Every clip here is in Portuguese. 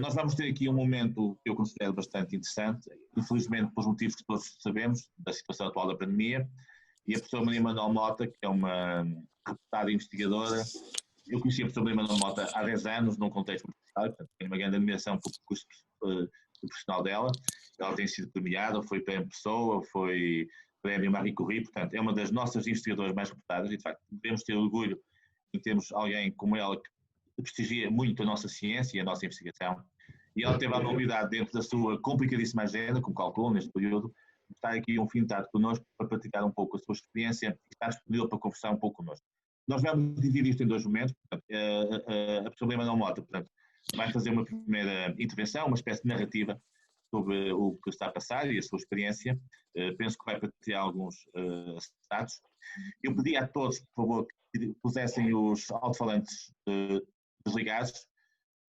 Nós vamos ter aqui um momento que eu considero bastante interessante, infelizmente pelos motivos que todos sabemos, da situação atual da pandemia, e a professora Maria Manuel Mota, que é uma reputada investigadora. Eu conheci a professora Maria Manuel Mota há 10 anos, num contexto profissional, portanto, tenho uma grande admiração pelo percurso profissional dela. Ela tem sido premiada, foi prémio Pessoa, foi prémio Marie Curie, portanto, é uma das nossas investigadoras mais reputadas e, de facto, devemos ter orgulho em termos alguém como ela que prestigia muito a nossa ciência e a nossa investigação. E ela teve a novidade, dentro da sua complicadíssima agenda, como calculou neste período, de estar aqui um fim de tarde connosco para praticar um pouco a sua experiência e estar disponível para conversar um pouco connosco. Nós vamos dividir isto em dois momentos. Portanto, a professora Manuel Mota, portanto, vai fazer uma primeira intervenção, uma espécie de narrativa sobre o que está a passar e a sua experiência. Penso que vai partilhar alguns dados. Eu pedi a todos, por favor, que pusessem os alto-falantes desligados.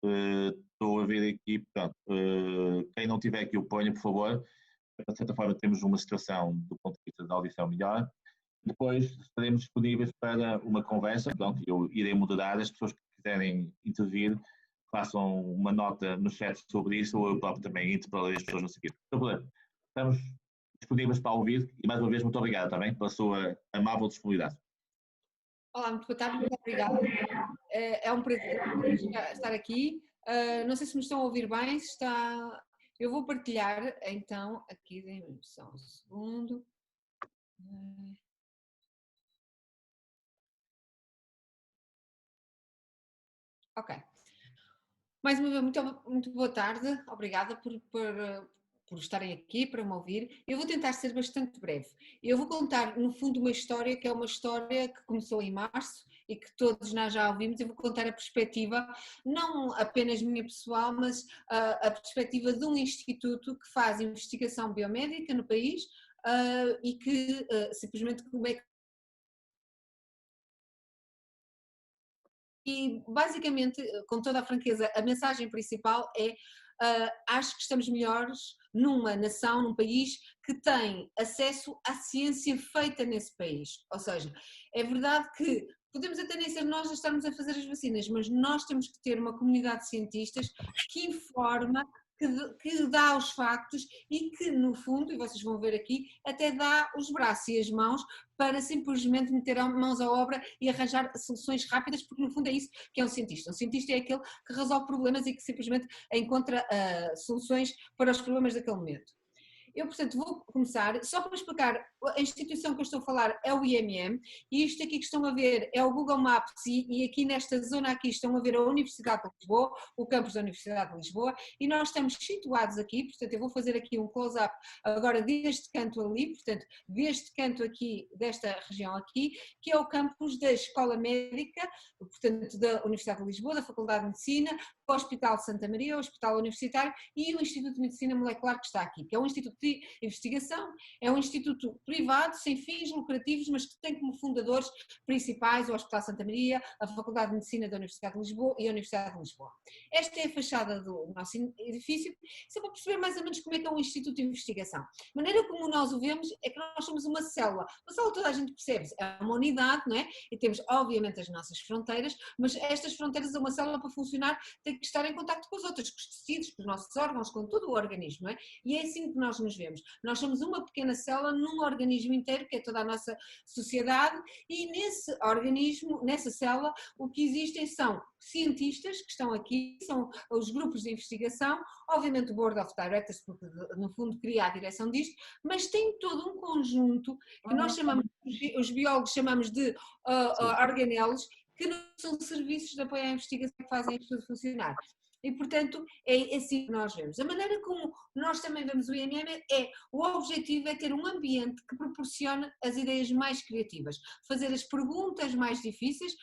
Estou a ver aqui, portanto, quem não tiver que o ponha, por favor. De certa forma, temos uma situação do ponto de vista da audição melhor. Depois estaremos disponíveis para uma conversa. Pronto, eu irei moderar. As pessoas que quiserem intervir, façam uma nota no chat sobre isso, ou eu próprio também interpelarei as pessoas no seguinte. Estamos disponíveis para ouvir e, mais uma vez, muito obrigado também pela sua amável disponibilidade. Olá, muito boa tarde, muito obrigada. É um prazer estar aqui. Não sei se me estão a ouvir bem, se está... Eu vou partilhar, então, aqui, dê-me só um segundo. Ok. Mais uma vez, muito boa tarde, obrigada por estarem aqui, para me ouvir. Eu vou tentar ser bastante breve. Eu vou contar, no fundo, uma história que é uma história que começou em março e que todos nós já ouvimos. Eu vou contar a perspectiva, não apenas minha pessoal, mas a perspectiva de um instituto que faz investigação biomédica no país e que simplesmente como é que... E basicamente, com toda a franqueza, a mensagem principal é acho que estamos melhores numa nação, num país que tem acesso à ciência feita nesse país. Ou seja, é verdade que podemos até nem ser nós a estarmos a fazer as vacinas, mas nós temos que ter uma comunidade de cientistas que informa, que dá os factos e que, no fundo, e vocês vão ver aqui, até dá os braços e as mãos para simplesmente meter mãos à obra e arranjar soluções rápidas, porque no fundo é isso que é um cientista. Um cientista é aquele que resolve problemas e que simplesmente encontra soluções para os problemas daquele momento. Eu, portanto, vou começar, só para explicar, a instituição que eu estou a falar é o IMM, e isto aqui que estão a ver é o Google Maps, e aqui nesta zona aqui estão a ver a Universidade de Lisboa, o campus da Universidade de Lisboa, e nós estamos situados aqui, portanto eu vou fazer aqui um close-up agora deste canto ali, portanto deste canto aqui, desta região aqui, que é o campus da Escola Médica, portanto da Universidade de Lisboa, da Faculdade de Medicina, o Hospital de Santa Maria, o Hospital Universitário e o Instituto de Medicina Molecular que está aqui, que é um instituto de investigação, é um instituto privado, sem fins lucrativos, mas que tem como fundadores principais o Hospital Santa Maria, a Faculdade de Medicina da Universidade de Lisboa e a Universidade de Lisboa. Esta é a fachada do nosso edifício, só para perceber mais ou menos como é que é um instituto de investigação. A maneira como nós o vemos é que nós somos uma célula toda a gente percebe, é uma unidade, não é? E temos obviamente as nossas fronteiras, mas estas fronteiras, uma célula para funcionar tem que estar em contacto com os outros, com os tecidos, com os nossos órgãos, com todo o organismo, não é? E é assim que nós nos vemos. Nós somos uma pequena célula num organismo inteiro, que é toda a nossa sociedade, e nesse organismo, nessa célula, o que existem são cientistas que estão aqui, são os grupos de investigação, obviamente o Board of Directors, porque no fundo cria a direção disto, mas tem todo um conjunto que nós chamamos, os biólogos chamamos de organelos, que não são serviços de apoio à investigação que fazem isto tudo funcionar. E, portanto, é assim que nós vemos. A maneira como nós também vemos o IMM o objetivo é ter um ambiente que proporcione as ideias mais criativas, fazer as perguntas mais difíceis,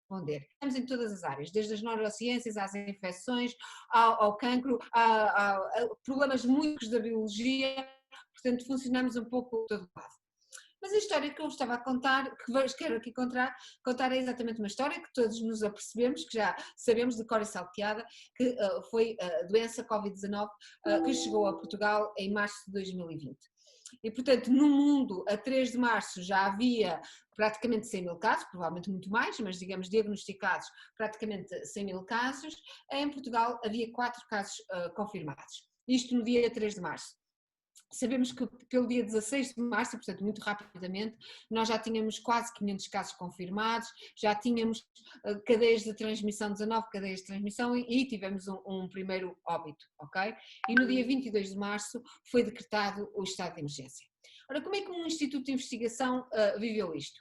responder. Estamos em todas as áreas, desde as neurociências às infecções, ao cancro, a problemas muitos da biologia, portanto funcionamos um pouco de todo lado. Mas a história que eu estava a contar, que quero aqui contar é exatamente uma história que todos nos apercebemos, que já sabemos de cor e salteada, que foi a doença Covid-19 que chegou a Portugal em março de 2020. e portanto no mundo a 3 de março já havia praticamente 100 mil casos, provavelmente muito mais, mas digamos diagnosticados praticamente 100 mil casos, em Portugal havia 4 casos confirmados, isto no dia 3 de março. Sabemos que pelo dia 16 de março, portanto muito rapidamente, nós já tínhamos quase 500 casos confirmados, já tínhamos cadeias de transmissão, 19 cadeias de transmissão e tivemos um primeiro óbito, ok? E no dia 22 de março foi decretado o estado de emergência. Ora, como é que um instituto de investigação viveu isto?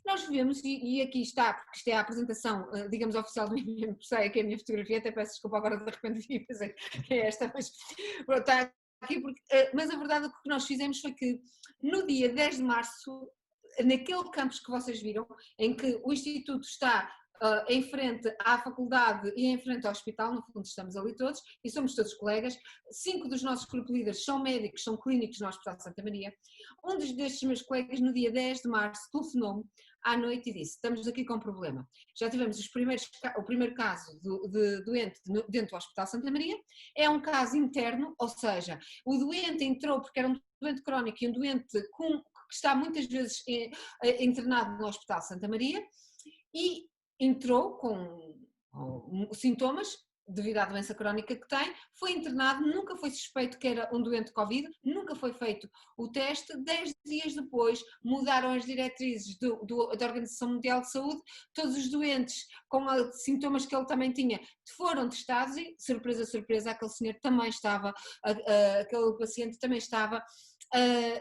Nós vivemos, e aqui está, porque isto é a apresentação, digamos, oficial do IMM, sei que é a minha fotografia, até peço desculpa agora de repente vi pensei que é esta, mas está aqui, porque, mas a verdade é que o que nós fizemos foi que no dia 10 de março, naquele campus que vocês viram, em que o Instituto está em frente à faculdade e em frente ao hospital, no fundo estamos ali todos e somos todos colegas, 5 dos nossos grupo líderes são médicos, são clínicos no Hospital de Santa Maria. Um destes meus colegas no dia 10 de março telefonou-me à noite e disse, estamos aqui com um problema, já tivemos o primeiro caso de doente dentro do Hospital de Santa Maria, é um caso interno, ou seja, o doente entrou porque era um doente crónico e um doente que está muitas vezes internado no Hospital de Santa Maria e entrou com sintomas devido à doença crónica que tem, foi internado, nunca foi suspeito que era um doente de Covid, nunca foi feito o teste, 10 dias depois mudaram as diretrizes da Organização Mundial de Saúde, todos os doentes com sintomas que ele também tinha foram testados e, surpresa, surpresa, aquele senhor também estava, aquele paciente também estava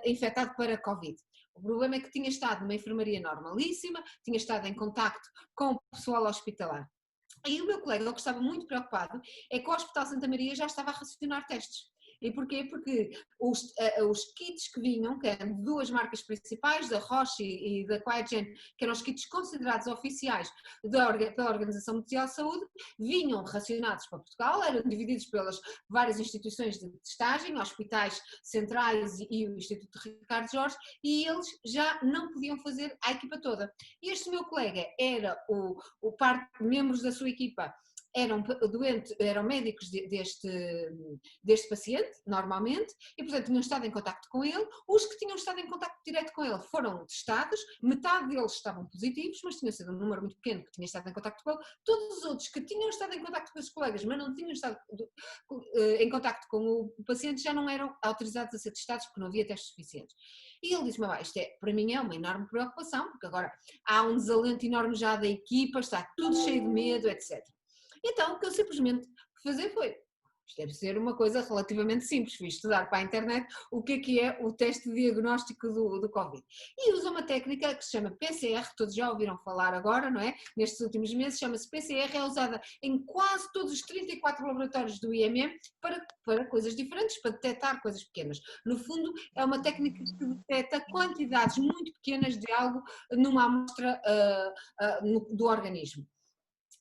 infectado para Covid. O problema é que tinha estado numa enfermaria normalíssima, tinha estado em contacto com o pessoal hospitalar. E o meu colega, o que estava muito preocupado, é que o Hospital Santa Maria já estava a racionar testes. E porquê? Porque os kits que vinham, que eram de 2 marcas principais, da Roche e da QIAGEN, que eram os kits considerados oficiais pela Organização Mundial de Saúde, vinham racionados para Portugal, eram divididos pelas várias instituições de testagem, hospitais centrais e o Instituto Ricardo Jorge, e eles já não podiam fazer a equipa toda. E este meu colega era membros da sua equipa, eram médicos deste paciente, normalmente, e portanto tinham estado em contacto com ele. Os que tinham estado em contacto direto com ele foram testados, metade deles estavam positivos, mas tinha sido um número muito pequeno que tinha estado em contacto com ele. Todos os outros que tinham estado em contacto com os colegas, mas não tinham estado em contacto com o paciente, já não eram autorizados a ser testados porque não havia testes suficientes. E ele disse-me, isto para mim é uma enorme preocupação, porque agora há um desalento enorme já da equipa, está tudo cheio de medo, etc. Então, o que eu simplesmente fui fazer foi, isto deve ser uma coisa relativamente simples, fui estudar para a internet o que é o teste de diagnóstico do Covid. E usa uma técnica que se chama PCR, todos já ouviram falar agora, não é? Nestes últimos meses, chama-se PCR, é usada em quase todos os 34 laboratórios do IMM para coisas diferentes, para detectar coisas pequenas. No fundo, é uma técnica que detecta quantidades muito pequenas de algo numa amostra do organismo.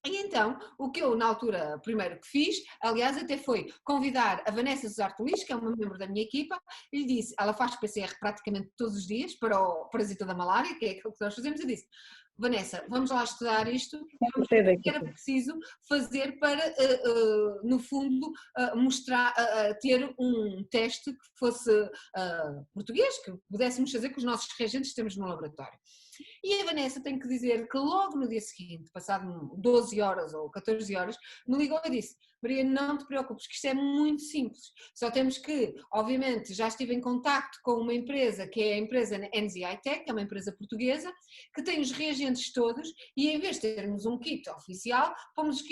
E então, o que eu na altura primeiro que fiz, aliás até foi convidar a Vanessa Zartulis, que é uma membro da minha equipa, e lhe disse, ela faz PCR praticamente todos os dias para o parasita da malária, que é aquilo que nós fazemos, eu disse, Vanessa, vamos lá estudar isto e vamos ver o que era preciso fazer para, no fundo, mostrar, ter um teste que fosse português, que pudéssemos fazer com os nossos reagentes que temos no laboratório. E a Vanessa, tenho que dizer que logo no dia seguinte, passado 12 horas ou 14 horas, me ligou e disse, Maria, não te preocupes, que isto é muito simples, só temos que, obviamente, já estive em contacto com uma empresa, que é a empresa NZI Tech, que é uma empresa portuguesa, que tem os reagentes todos e em vez de termos um kit oficial, pomos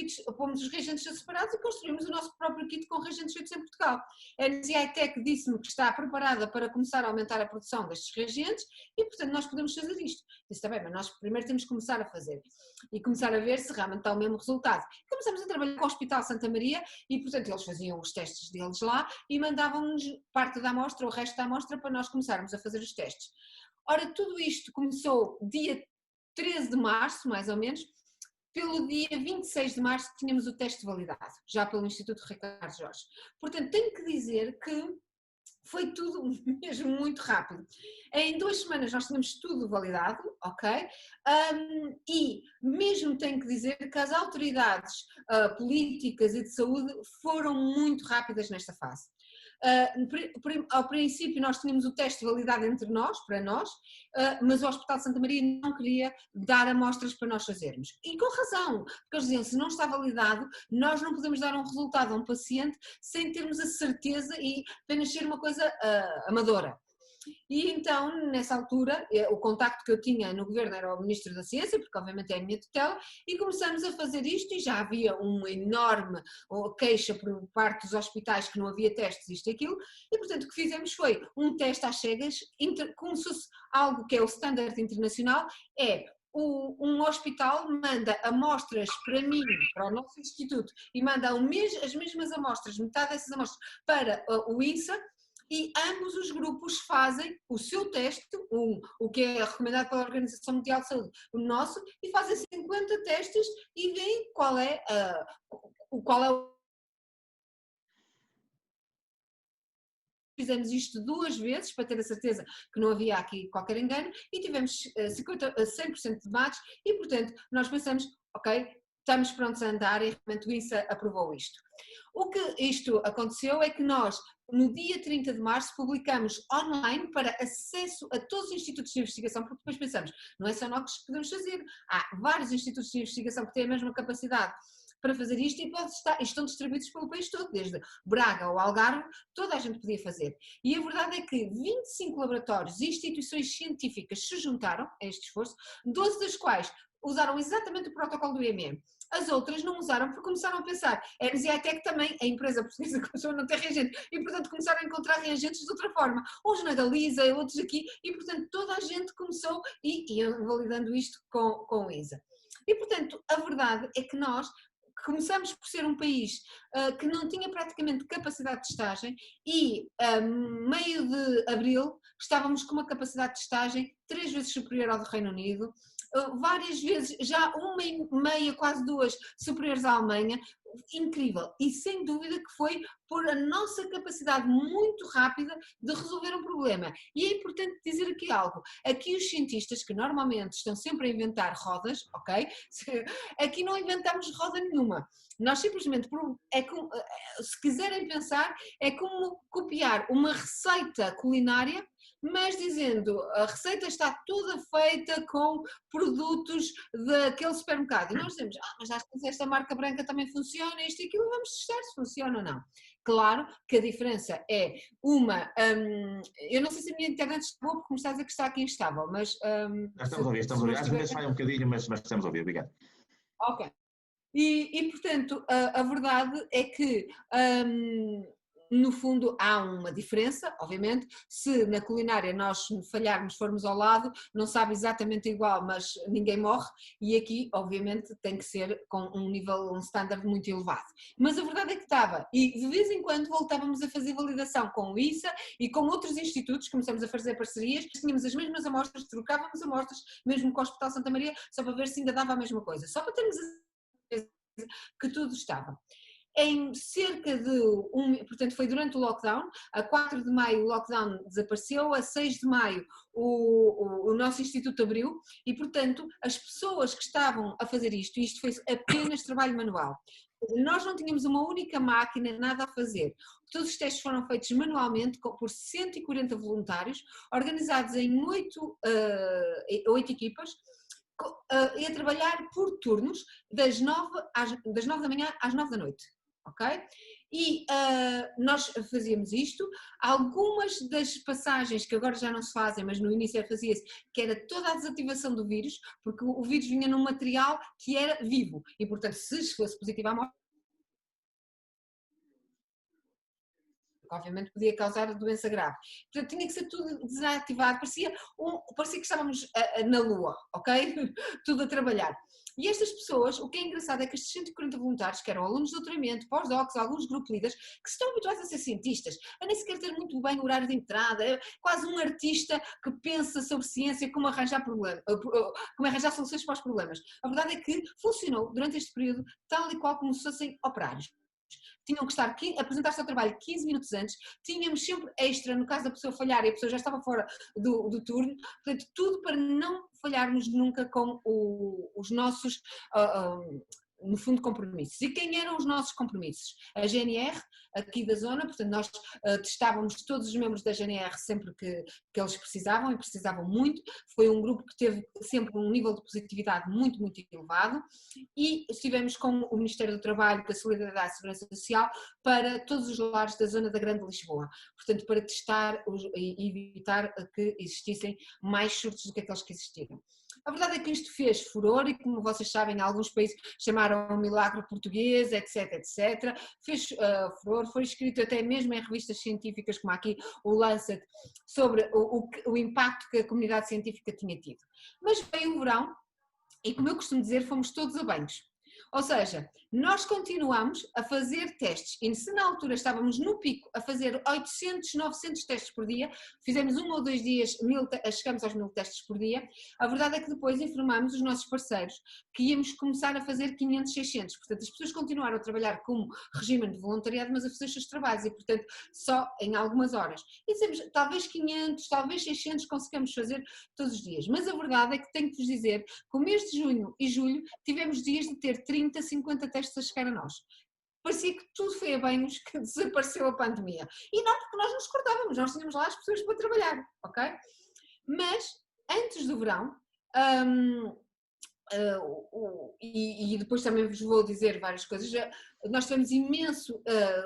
os reagentes separados e construímos o nosso próprio kit com reagentes feitos em Portugal. A NZI Tech disse-me que está preparada para começar a aumentar a produção destes reagentes e, portanto, nós podemos fazer isto. Disse, está bem, mas nós primeiro temos que começar a fazer e começar a ver se realmente está o mesmo resultado. Começamos a trabalhar com o Hospital Santa Maria e, portanto, eles faziam os testes deles lá e mandavam-nos parte da amostra, o resto da amostra, para nós começarmos a fazer os testes. Ora, tudo isto começou dia 13 de março, mais ou menos. Pelo dia 26 de março tínhamos o teste validado, já pelo Instituto Ricardo Jorge. Portanto, tenho que dizer que foi tudo mesmo muito rápido. Em 2 semanas nós tínhamos tudo validado, ok? E mesmo tenho que dizer que as autoridades políticas e de saúde foram muito rápidas nesta fase. Ao princípio nós tínhamos o teste validado entre nós, para nós, mas o Hospital de Santa Maria não queria dar amostras para nós fazermos. E com razão, porque eles diziam, se não está validado, nós não podemos dar um resultado a um paciente sem termos a certeza e apenas ser uma coisa amadora. E então, nessa altura, o contacto que eu tinha no governo era o Ministro da Ciência, porque obviamente é a minha tutela, e começamos a fazer isto e já havia uma enorme queixa por parte dos hospitais que não havia testes, isto e aquilo, e portanto o que fizemos foi um teste às cegas, como se fosse algo que é o standard internacional, um hospital manda amostras para mim, para o nosso instituto, e manda as mesmas amostras, metade dessas amostras para o INSA, e ambos os grupos fazem o seu teste, o que é recomendado pela Organização Mundial de Saúde, o nosso, e fazem 50 testes e veem qual é o. Fizemos isto 2 vezes para ter a certeza que não havia aqui qualquer engano e tivemos 100% de match e, portanto, nós pensamos, ok, estamos prontos a andar e realmente o INSA aprovou isto. O que isto aconteceu é que nós, no dia 30 de março, publicamos online para acesso a todos os institutos de investigação, porque depois pensamos, não é só nós que podemos fazer, há vários institutos de investigação que têm a mesma capacidade para fazer isto e estão distribuídos pelo país todo, desde Braga ao Algarve, toda a gente podia fazer. E a verdade é que 25 laboratórios e instituições científicas se juntaram a este esforço, 12 das quais usaram exatamente o protocolo do IMM. As outras não usaram porque começaram a pensar. A NZITEC também, a empresa portuguesa, começou a não ter reagentes e, portanto, começaram a encontrar reagentes de outra forma. Uns na Galiza, outros aqui, e, portanto, toda a gente começou e ia validando isto com o INSA. E, portanto, a verdade é que nós começamos por ser um país que não tinha praticamente capacidade de testagem e, meio de abril, estávamos com uma capacidade de testagem 3 vezes superior ao do Reino Unido, várias vezes, já 1,5, quase 2, superiores à Alemanha, incrível. E sem dúvida que foi por a nossa capacidade muito rápida de resolver um problema. E é importante dizer aqui algo. Aqui os cientistas, que normalmente estão sempre a inventar rodas, ok? Aqui não inventamos roda nenhuma. Nós simplesmente, se quiserem pensar, é como copiar uma receita culinária, mas dizendo a receita está toda feita com produtos daquele supermercado. E nós dizemos, mas acho que esta marca branca também funciona, isto e aquilo, vamos testar se funciona ou não. Claro que a diferença é eu não sei se a minha internet está boa, porque me está a dizer que está aqui instável, mas... estamos a ouvir. Às vezes sai um bocadinho, mas estamos a ouvir, obrigado. Ok. E portanto, a verdade é que... no fundo há uma diferença, obviamente, se na culinária nós falharmos, formos ao lado, não sabe exatamente igual, mas ninguém morre, e aqui obviamente tem que ser com um standard muito elevado. Mas a verdade é que estava, e de vez em quando voltávamos a fazer validação com o ISA e com outros institutos, começamos a fazer parcerias, tínhamos as mesmas amostras, trocávamos amostras, mesmo com o Hospital Santa Maria, só para ver se ainda dava a mesma coisa, só para termos a certeza que tudo estava. Em cerca de portanto foi durante o lockdown, a 4 de maio o lockdown desapareceu, a 6 de maio o nosso instituto abriu e, portanto, as pessoas que estavam a fazer isto foi apenas trabalho manual. Nós não tínhamos uma única máquina, nada a fazer. Todos os testes foram feitos manualmente por 140 voluntários, organizados em 8 equipas, e a trabalhar por turnos das 9 da manhã às 9 da noite. Ok? E nós fazíamos isto, algumas das passagens que agora já não se fazem, mas no início fazia-se, que era toda a desativação do vírus, porque o vírus vinha num material que era vivo, e portanto se fosse positivo à morte, obviamente podia causar doença grave. Portanto, tinha que ser tudo desativado, parecia que estávamos na lua, ok? Tudo a trabalhar. E estas pessoas, o que é engraçado é que estes 140 voluntários, que eram alunos de doutoramento, pós-docs, alguns grupo líderes, que estão habituados a ser cientistas, a nem sequer ter muito bem o horário de entrada, é quase um artista que pensa sobre ciência, como arranjar soluções para os problemas. A verdade é que funcionou durante este período tal e qual como se fossem operários. Tinham que apresentar-se ao trabalho 15 minutos antes, tínhamos sempre extra, no caso da pessoa falhar e a pessoa já estava fora do turno, portanto tudo para não falharmos nunca com os nossos no fundo, compromissos. E quem eram os nossos compromissos? A GNR, aqui da zona, portanto nós testávamos todos os membros da GNR sempre que eles precisavam, e precisavam muito. Foi um grupo que teve sempre um nível de positividade muito, muito elevado, e estivemos com o Ministério do Trabalho, com a Solidariedade e a Segurança Social, para todos os lares da zona da Grande Lisboa, portanto para testar e evitar que existissem mais surtos do que aqueles que existiram. A verdade é que isto fez furor e, como vocês sabem, alguns países chamaram o milagre português, etc, etc. Fez furor, foi escrito até mesmo em revistas científicas como aqui o Lancet, sobre o impacto que a comunidade científica tinha tido. Mas veio o verão e, como eu costumo dizer, fomos todos a banhos. Ou seja, nós continuamos a fazer testes, e se na altura estávamos no pico a fazer 800, 900 testes por dia, fizemos 1 ou 2 dias, chegamos aos 1000 testes por dia, a verdade é que depois informámos os nossos parceiros que íamos começar a fazer 500, 600, portanto as pessoas continuaram a trabalhar como regime de voluntariado, mas a fazer os seus trabalhos e portanto só em algumas horas. E dizemos, talvez 500, talvez 600 conseguimos fazer todos os dias, mas a verdade é que tenho que vos dizer que o mês de junho e julho tivemos dias de ter 30, 50 testes a chegar a nós. Parecia que tudo foi a banhos, que desapareceu a pandemia. E não porque nós nos cortávamos, nós tínhamos lá as pessoas para trabalhar, ok? Mas, antes do verão, e depois também vos vou dizer várias coisas, nós tivemos imenso,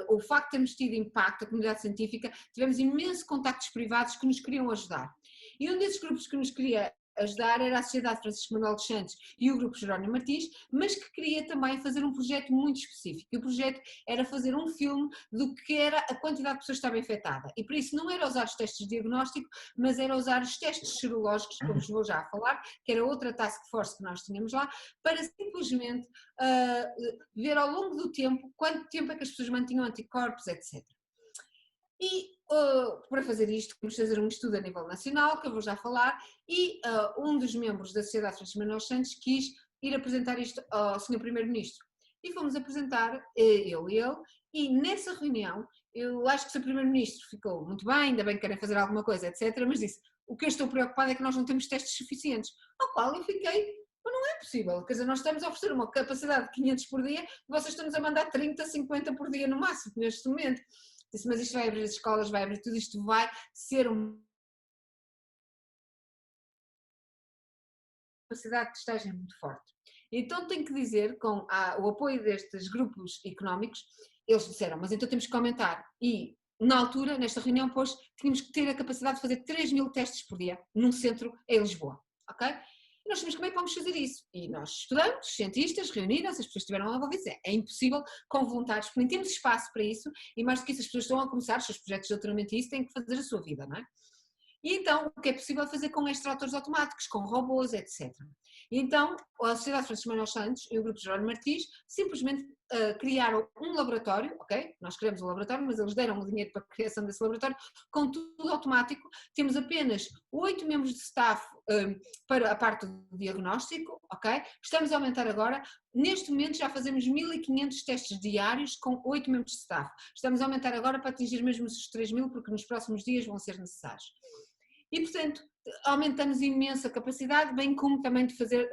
o facto de termos tido impacto, a comunidade científica, tivemos imenso contactos privados que nos queriam ajudar. E um desses grupos que nos queria ajudar era a Sociedade Francisco Manuel dos Santos e o Grupo Jerónimo Martins, mas que queria também fazer um projeto muito específico. E o projeto era fazer um filme do que era a quantidade de pessoas que estava infectada. E por isso não era usar os testes de diagnóstico, mas era usar os testes serológicos, como vos vou já falar, que era outra task force que nós tínhamos lá, para simplesmente ver ao longo do tempo quanto tempo é que as pessoas mantinham anticorpos, etc. E para fazer isto, vamos fazer um estudo a nível nacional, que eu vou já falar, e um dos membros da Sociedade Francisco Manuel dos Santos quis ir apresentar isto ao Sr. Primeiro-Ministro. E fomos apresentar, eu e ele, e nessa reunião, eu acho que o Sr. Primeiro-Ministro ficou muito bem, ainda bem que querem fazer alguma coisa, etc., mas disse, o que eu estou preocupada é que nós não temos testes suficientes. Ao qual eu fiquei, mas não é possível, quer dizer, nós estamos a oferecer uma capacidade de 500 por dia, e vocês estão-nos a mandar 30, 50 por dia no máximo, neste momento. Disse, mas isto vai abrir as escolas, vai abrir tudo, isto vai ser uma capacidade de testagem muito forte. Então tenho que dizer, com o apoio destes grupos económicos, eles disseram, mas então temos que aumentar. E na altura, nesta reunião, pois, tínhamos que ter a capacidade de fazer 3000 testes por dia, num centro em Lisboa, ok? E nós sabemos como é que vamos fazer isso. E nós estudamos, cientistas, reuniram-se, as pessoas estiveram envolvidas. É impossível com voluntários, porque nem temos espaço para isso, e mais do que isso, as pessoas estão a começar os seus projetos de doutoramento e isso têm que fazer a sua vida, não é? E então, o que é possível fazer com extratores automáticos, com robôs, etc. E então, a Sociedade Francisco Manuel dos Santos e o Grupo Jerónimo Martins simplesmente criaram um laboratório, ok? Nós criamos um laboratório, mas eles deram o dinheiro para a criação desse laboratório, com tudo automático. Temos apenas 8 membros de staff para a parte do diagnóstico, ok? Estamos a aumentar agora. Neste momento já fazemos 1500 testes diários com 8 membros de staff. Estamos a aumentar agora para atingir mesmo os 3000, porque nos próximos dias vão ser necessários. E, portanto, aumentamos imenso a capacidade, bem como também de fazer,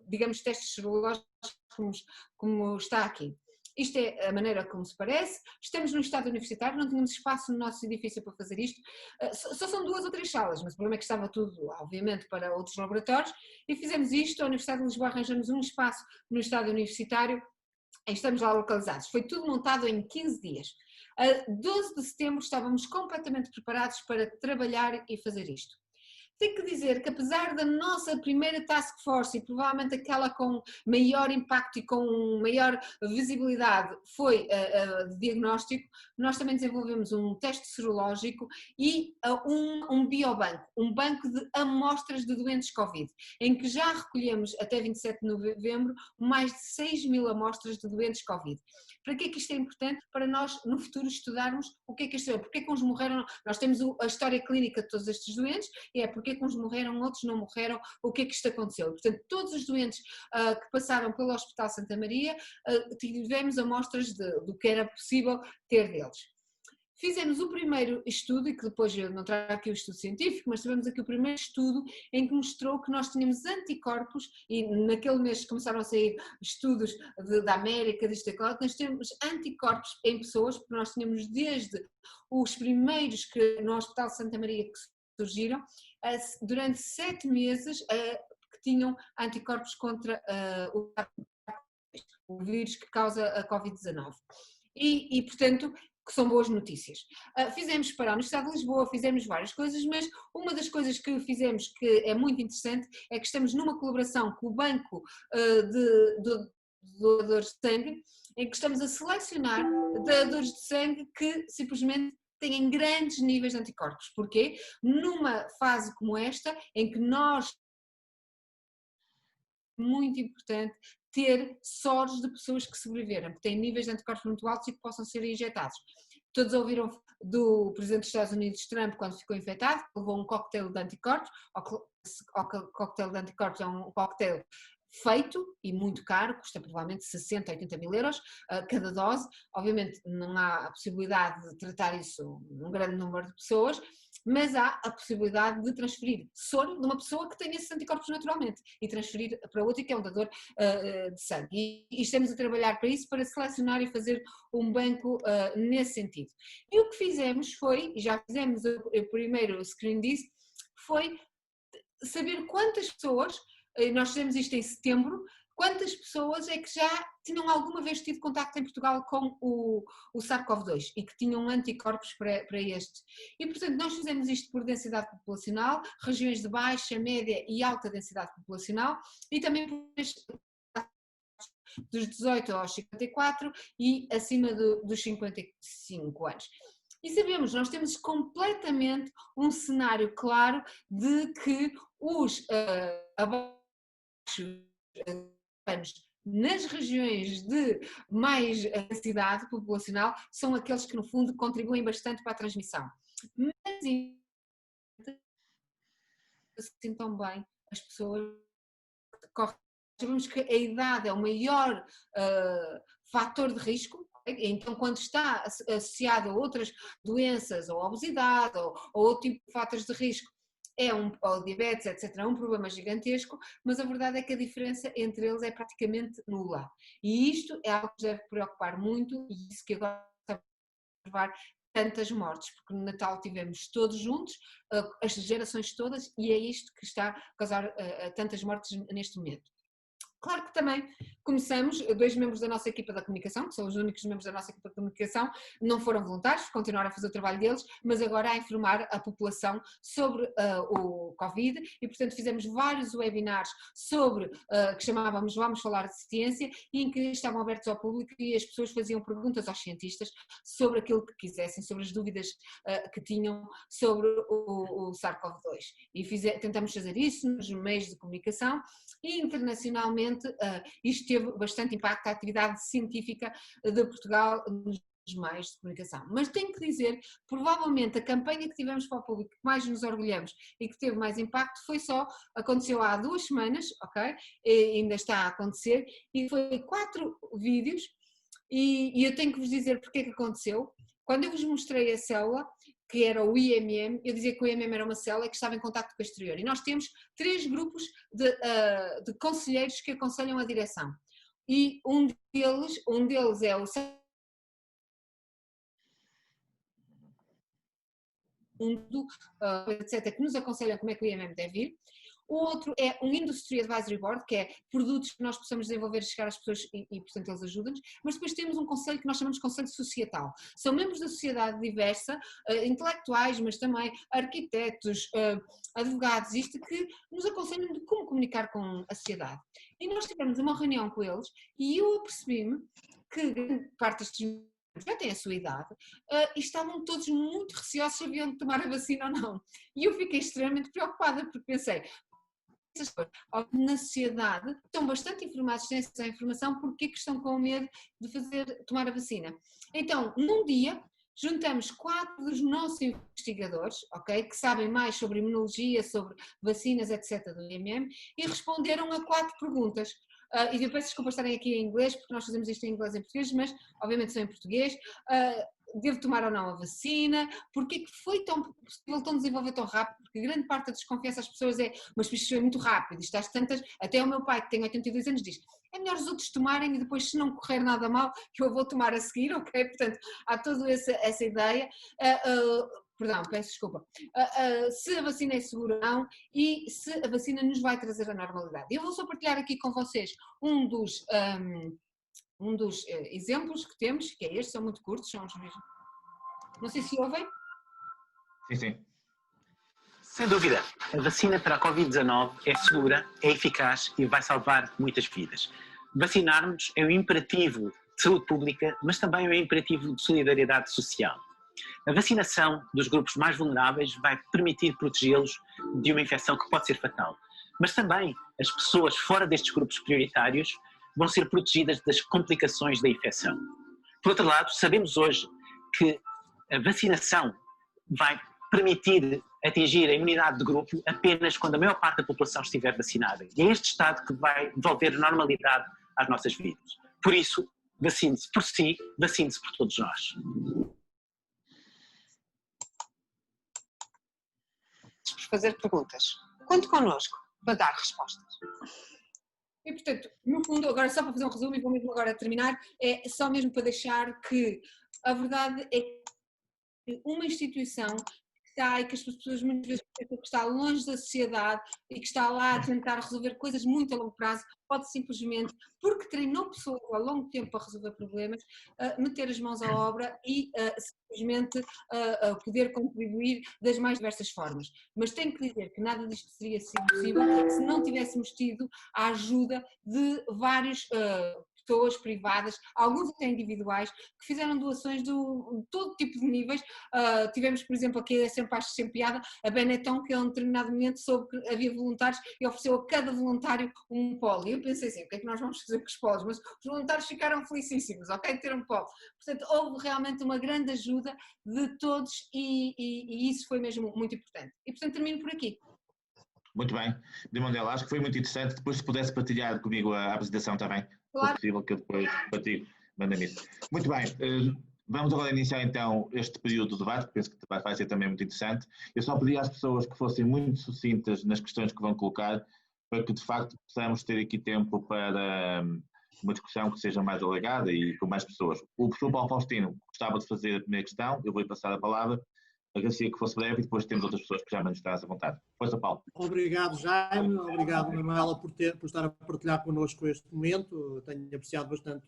digamos, testes serológicos como está aqui. Isto é a maneira como se parece. Estamos no estado universitário, não tínhamos espaço no nosso edifício para fazer isto. Só são 2 ou 3 salas, mas o problema é que estava tudo, obviamente, para outros laboratórios. E fizemos isto, a Universidade de Lisboa arranjamos um espaço no estado universitário e estamos lá localizados. Foi tudo montado em 15 dias. A 12 de setembro estávamos completamente preparados para trabalhar e fazer isto. Tenho que dizer que apesar da nossa primeira task force e provavelmente aquela com maior impacto e com maior visibilidade foi de diagnóstico, nós também desenvolvemos um teste serológico e um biobanco, um banco de amostras de doentes Covid, em que já recolhemos até 27 de novembro mais de 6.000 amostras de doentes Covid. Para que é que isto é importante? Para nós no futuro estudarmos o que é que isto é, porque é que uns morreram, nós temos a história clínica de todos estes doentes e é porque é que uns morreram, outros não morreram, o que é que isto aconteceu. Portanto, todos os doentes que passaram pelo Hospital Santa Maria tivemos amostras do que era possível ter deles. fizemos o primeiro estudo, e que depois eu não trago aqui o estudo científico, mas tivemos aqui o primeiro estudo em que mostrou que nós tínhamos anticorpos, e naquele mês começaram a sair estudos da América, disto e daquilo, nós temos anticorpos em pessoas, porque nós tínhamos desde os primeiros que no Hospital Santa Maria que surgiram, durante 7 meses que tinham anticorpos contra o vírus que causa a Covid-19. E, portanto, que são boas notícias. Fizemos para a Universidade de Lisboa, fizemos várias coisas, mas uma das coisas que fizemos que é muito interessante é que estamos numa colaboração com o Banco de Doadores de Sangue, em que estamos a selecionar doadores de sangue que simplesmente têm grandes níveis de anticorpos. Porquê? Numa fase como esta, em que nós, muito importante, ter SORs de pessoas que sobreviveram, que têm níveis de anticorpos muito altos e que possam ser injetados. Todos ouviram do presidente dos Estados Unidos, Trump, quando ficou infectado, levou um coquetel de anticorpos, o coquetel de anticorpos é um coquetel feito e muito caro, custa provavelmente 60, 80 mil euros cada dose. Obviamente não há a possibilidade de tratar isso num grande número de pessoas, mas há a possibilidade de transferir soro de uma pessoa que tem esses anticorpos naturalmente e transferir para outra que é um dador de sangue. E estamos a trabalhar para isso, para selecionar e fazer um banco nesse sentido. E o que fizemos foi, e já fizemos o primeiro screen disso, foi saber quantas pessoas, nós fizemos isto em setembro, quantas pessoas é que já tinham alguma vez tido contacto em Portugal com o SARS-CoV-2 e que tinham anticorpos para este. E, portanto, nós fizemos isto por densidade populacional, regiões de baixa, média e alta densidade populacional e também por dos 18 aos 54 e acima dos 55 anos. E sabemos, nós temos completamente um cenário claro de que os abaixo nas regiões de mais densidade populacional são aqueles que no fundo contribuem bastante para a transmissão. Mas assim também as pessoas correm. Sabemos que a idade é o maior fator de risco, então quando está associado a outras doenças, ou obesidade, ou outro tipo de fatores de risco, ou diabetes, etc., é um problema gigantesco, mas a verdade é que a diferença entre eles é praticamente nula. E isto é algo que deve preocupar muito, e isso que agora está a observar tantas mortes, porque no Natal tivemos todos juntos, as gerações todas, e é isto que está a causar tantas mortes neste momento. Claro que também começamos, 2 membros da nossa equipa da comunicação, que são os únicos membros da nossa equipa de comunicação, não foram voluntários, continuaram a fazer o trabalho deles, mas agora a informar a população sobre o Covid e, portanto, fizemos vários webinars sobre, que chamávamos Vamos Falar de Ciência, e em que estavam abertos ao público e as pessoas faziam perguntas aos cientistas sobre aquilo que quisessem, sobre as dúvidas que tinham sobre o SARS-CoV-2. E tentamos fazer isso nos meios de comunicação e internacionalmente isto teve bastante impacto à atividade científica de Portugal nos meios de comunicação. Mas tenho que dizer, provavelmente a campanha que tivemos para o público que mais nos orgulhamos e que teve mais impacto aconteceu há 2 semanas, ok? E ainda está a acontecer, e foi 4 vídeos, e eu tenho que vos dizer porque é que aconteceu. Quando eu vos mostrei a célula, que era o IMM, eu dizia que o IMM era uma célula que estava em contacto com o exterior. E nós temos 3 grupos de conselheiros que aconselham a direção. E um deles é o etc., que nos aconselham como é que o IMM deve ir. O outro é um Industry Advisory Board, que é produtos que nós possamos desenvolver e chegar às pessoas e portanto, eles ajudam-nos. Mas depois temos um conselho que nós chamamos de Conselho Societal. São membros da sociedade diversa, intelectuais, mas também arquitetos, advogados, isto que nos aconselham de como comunicar com a sociedade. E nós tivemos uma reunião com eles e eu apercebi-me que grande parte destes já têm a sua idade, e estavam todos muito receosos se haviam de tomar a vacina ou não. E eu fiquei extremamente preocupada, porque pensei, na sociedade estão bastante informados, têm essa informação, porque que estão com medo de tomar a vacina? Então, num dia, juntamos 4 dos nossos investigadores, ok, que sabem mais sobre imunologia, sobre vacinas, etc., do IMM, e responderam a 4 perguntas. E eu peço desculpa estarem aqui em inglês, porque nós fazemos isto em inglês e em português, mas obviamente são em português. devo tomar ou não a vacina, porque é que foi tão possível tão desenvolver tão rápido, porque grande parte da desconfiança das pessoas é, mas isto é muito rápido, isto às tantas, até o meu pai que tem 82 anos diz, é melhor os outros tomarem e depois se não correr nada mal, que eu vou tomar a seguir, ok? Portanto, há toda essa ideia, perdão, peço desculpa, se a vacina é segura ou não e se a vacina nos vai trazer a normalidade. Eu vou só partilhar aqui com vocês um dos exemplos que temos, que é este, são muito curtos, são os mesmos. Não sei se ouvem. Sim, sim. Sem dúvida, a vacina para a Covid-19 é segura, é eficaz e vai salvar muitas vidas. Vacinar-nos é um imperativo de saúde pública, mas também é um imperativo de solidariedade social. A vacinação dos grupos mais vulneráveis vai permitir protegê-los de uma infecção que pode ser fatal. Mas também as pessoas fora destes grupos prioritários vão ser protegidas das complicações da infecção. Por outro lado, sabemos hoje que a vacinação vai permitir atingir a imunidade de grupo apenas quando a maior parte da população estiver vacinada. E é este estado que vai devolver normalidade às nossas vidas. Por isso, vacine-se por si, vacine-se por todos nós. Por fazer perguntas. Conte connosco para dar respostas. E, portanto, no fundo, agora só para fazer um resumo e vou mesmo agora terminar, é só mesmo para deixar que a verdade é que uma instituição que está e que as pessoas muitas vezes pensam que está longe da sociedade e que está lá a tentar resolver coisas muito a longo prazo, pode simplesmente, porque treinou pessoas há longo tempo para resolver problemas, meter as mãos à obra e simplesmente poder contribuir das mais diversas formas. Mas tenho que dizer que nada disto teria sido possível se não tivéssemos tido a ajuda de vários pessoas privadas, alguns até individuais, que fizeram doações de todo tipo de níveis. Tivemos, por exemplo, aqui é sempre acho sempre piada, a Benetton, que a um determinado momento soube que havia voluntários e ofereceu a cada voluntário um polo. E eu pensei assim, o que é que nós vamos fazer com os polos? Mas os voluntários ficaram felicíssimos, ok, de ter um polo. Portanto, houve realmente uma grande ajuda de todos e isso foi mesmo muito importante. E portanto termino por aqui. Muito bem. Mandela, acho que foi muito interessante. Depois, se pudesse partilhar comigo a apresentação, está bem? Claro. Se possível, que eu depois partilho. Manda-me isso. Muito bem. Vamos agora iniciar então este período de debate, que penso que vai ser também muito interessante. Eu só pedi às pessoas que fossem muito sucintas nas questões que vão colocar, para que de facto possamos ter aqui tempo para uma discussão que seja mais alargada e com mais pessoas. O professor Paulo Faustino gostava de fazer a primeira questão, eu vou-lhe passar a palavra. Agradecia que fosse breve e depois temos outras pessoas que já manifestaram-se à vontade. Força, Paulo. Obrigado, Jaime. Obrigado, Manuela, por estar a partilhar connosco este momento. Tenho apreciado bastante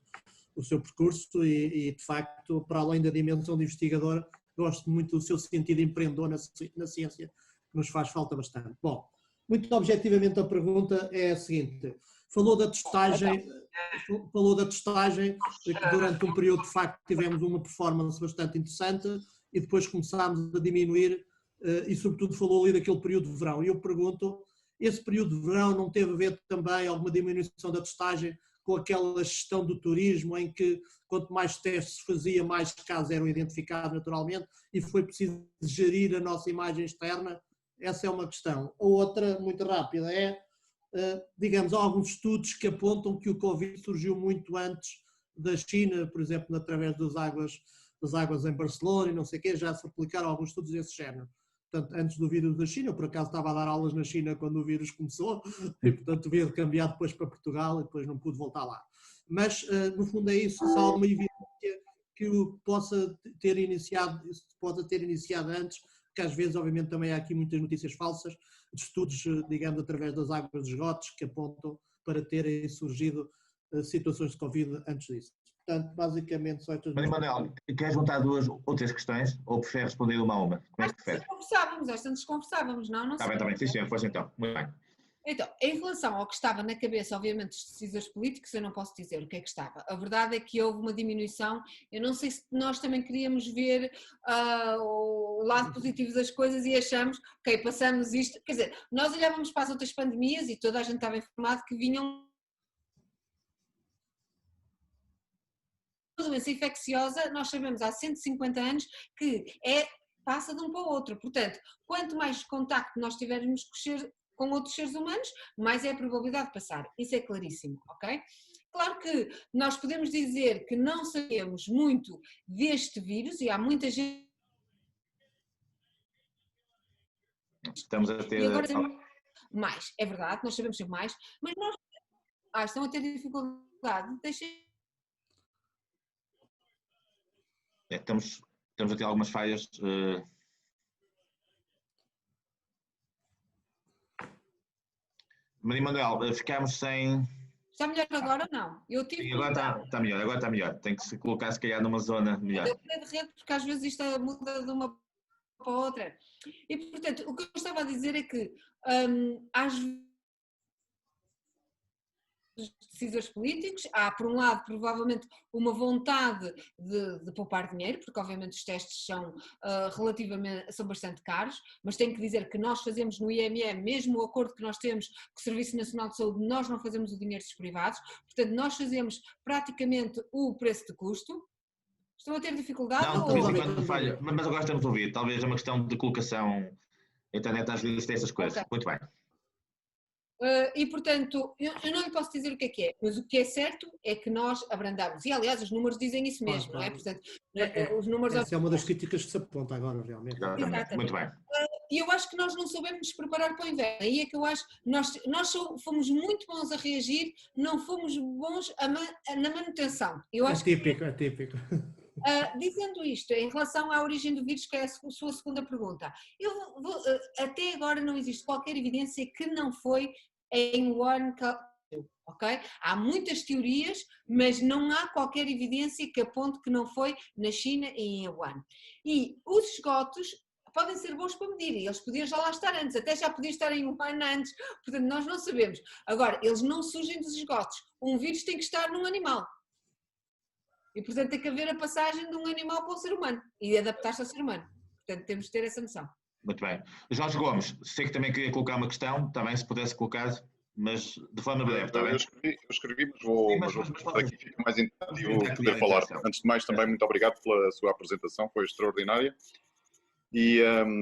o seu percurso e, de facto, para além da dimensão de investigadora, gosto muito do seu sentido empreendedor na ciência, que nos faz falta bastante. Bom, muito objetivamente a pergunta é a seguinte. Falou da testagem, que durante um período, de facto, tivemos uma performance bastante interessante e depois começámos a diminuir e, sobretudo, falou ali daquele período de verão. E eu pergunto, esse período de verão não teve a ver também alguma diminuição da testagem com aquela gestão do turismo em que quanto mais testes se fazia, mais casos eram identificados naturalmente e foi preciso gerir a nossa imagem externa? Essa é uma questão. A outra, muito rápida, é, digamos, há alguns estudos que apontam que o Covid surgiu muito antes da China, por exemplo, através das águas em Barcelona e não sei o quê, já se aplicaram alguns estudos desse género. Portanto, antes do vírus da China, eu por acaso estava a dar aulas na China quando o vírus começou e, portanto, veio cambiar depois para Portugal e depois não pude voltar lá. Mas, no fundo é isso, só alguma evidência que possa ter iniciado antes, porque às vezes, obviamente, também há aqui muitas notícias falsas, de estudos, digamos, através das águas de esgotos que apontam para terem surgido situações de Covid antes disso. Portanto, basicamente, só estas duas. Manuel, queres juntar duas ou três questões ou preferes responder uma a uma? Como é que preferes? Conversávamos, não? Está bem, sim, senhor, força então. Muito bem. Então, em relação ao que estava na cabeça, obviamente, dos decisores políticos, eu não posso dizer o que é que estava. A verdade é que houve uma diminuição. Eu não sei se nós também queríamos ver o lado positivo das coisas e achamos, ok, passamos isto. Quer dizer, nós olhávamos para as outras pandemias e toda a gente estava informado que vinham uma doença infecciosa, nós sabemos há 150 anos que passa de um para o outro. Portanto, quanto mais contacto nós tivermos com com outros seres humanos, mais é a probabilidade de passar. Isso é claríssimo, ok? Claro que nós podemos dizer que não sabemos muito deste vírus e há muita gente. Estamos a ter. E agora mais, é verdade, nós sabemos sempre mais, mas nós estão a ter dificuldade, deixem. Estamos a ter algumas falhas. Maria Manuel, ficámos sem. Está melhor agora ou não? Eu tive. Sim, agora está melhor, agora está melhor. Tem que se colocar, se calhar, numa zona melhor. Eu mudei de rede porque às vezes isto muda de uma para a outra. E, portanto, o que eu estava a dizer é que às vezes decisores políticos, há por um lado provavelmente uma vontade de poupar dinheiro, porque obviamente os testes são são bastante caros, mas tenho que dizer que nós fazemos no IMM, mesmo o acordo que nós temos com o Serviço Nacional de Saúde, nós não fazemos o dinheiro dos privados, portanto nós fazemos praticamente o preço de custo. Estão a ter dificuldade? Não, de vez em quando falha, mas agora estamos a ouvir, talvez é uma questão de colocação, a internet às vezes tem essas coisas, okay. Muito bem. E portanto, eu não lhe posso dizer o que é, mas o que é certo é que nós abrandamos, e aliás os números dizem isso mesmo, não é? Portanto, os números... Essa é uma das críticas que se aponta agora, realmente. Exatamente. Muito bem. E eu acho que nós não soubemos nos preparar para o inverno, aí é que eu acho, nós fomos muito bons a reagir, não fomos bons na manutenção. Eu acho é típico. Dizendo isto, em relação à origem do vírus, que é a sua segunda pergunta, até agora não existe qualquer evidência que não foi em Wuhan, ok? Há muitas teorias, mas não há qualquer evidência que aponte que não foi na China e em Wuhan. E os esgotos podem ser bons para medir, e eles podiam já lá estar antes, até já podiam estar em Wuhan antes, portanto nós não sabemos. Agora, eles não surgem dos esgotos, um vírus tem que estar num animal. E, portanto, tem que haver a passagem de um animal para o ser humano e adaptar-se ao ser humano. Portanto, temos de ter essa noção. Muito bem. Jorge Gomes, sei que também queria colocar uma questão, também se pudesse colocar, mas de forma breve, está bem? Eu escrevi, mas vou aqui fica mais entendido poder falar. Antes de mais, também muito obrigado pela sua apresentação, foi extraordinária. E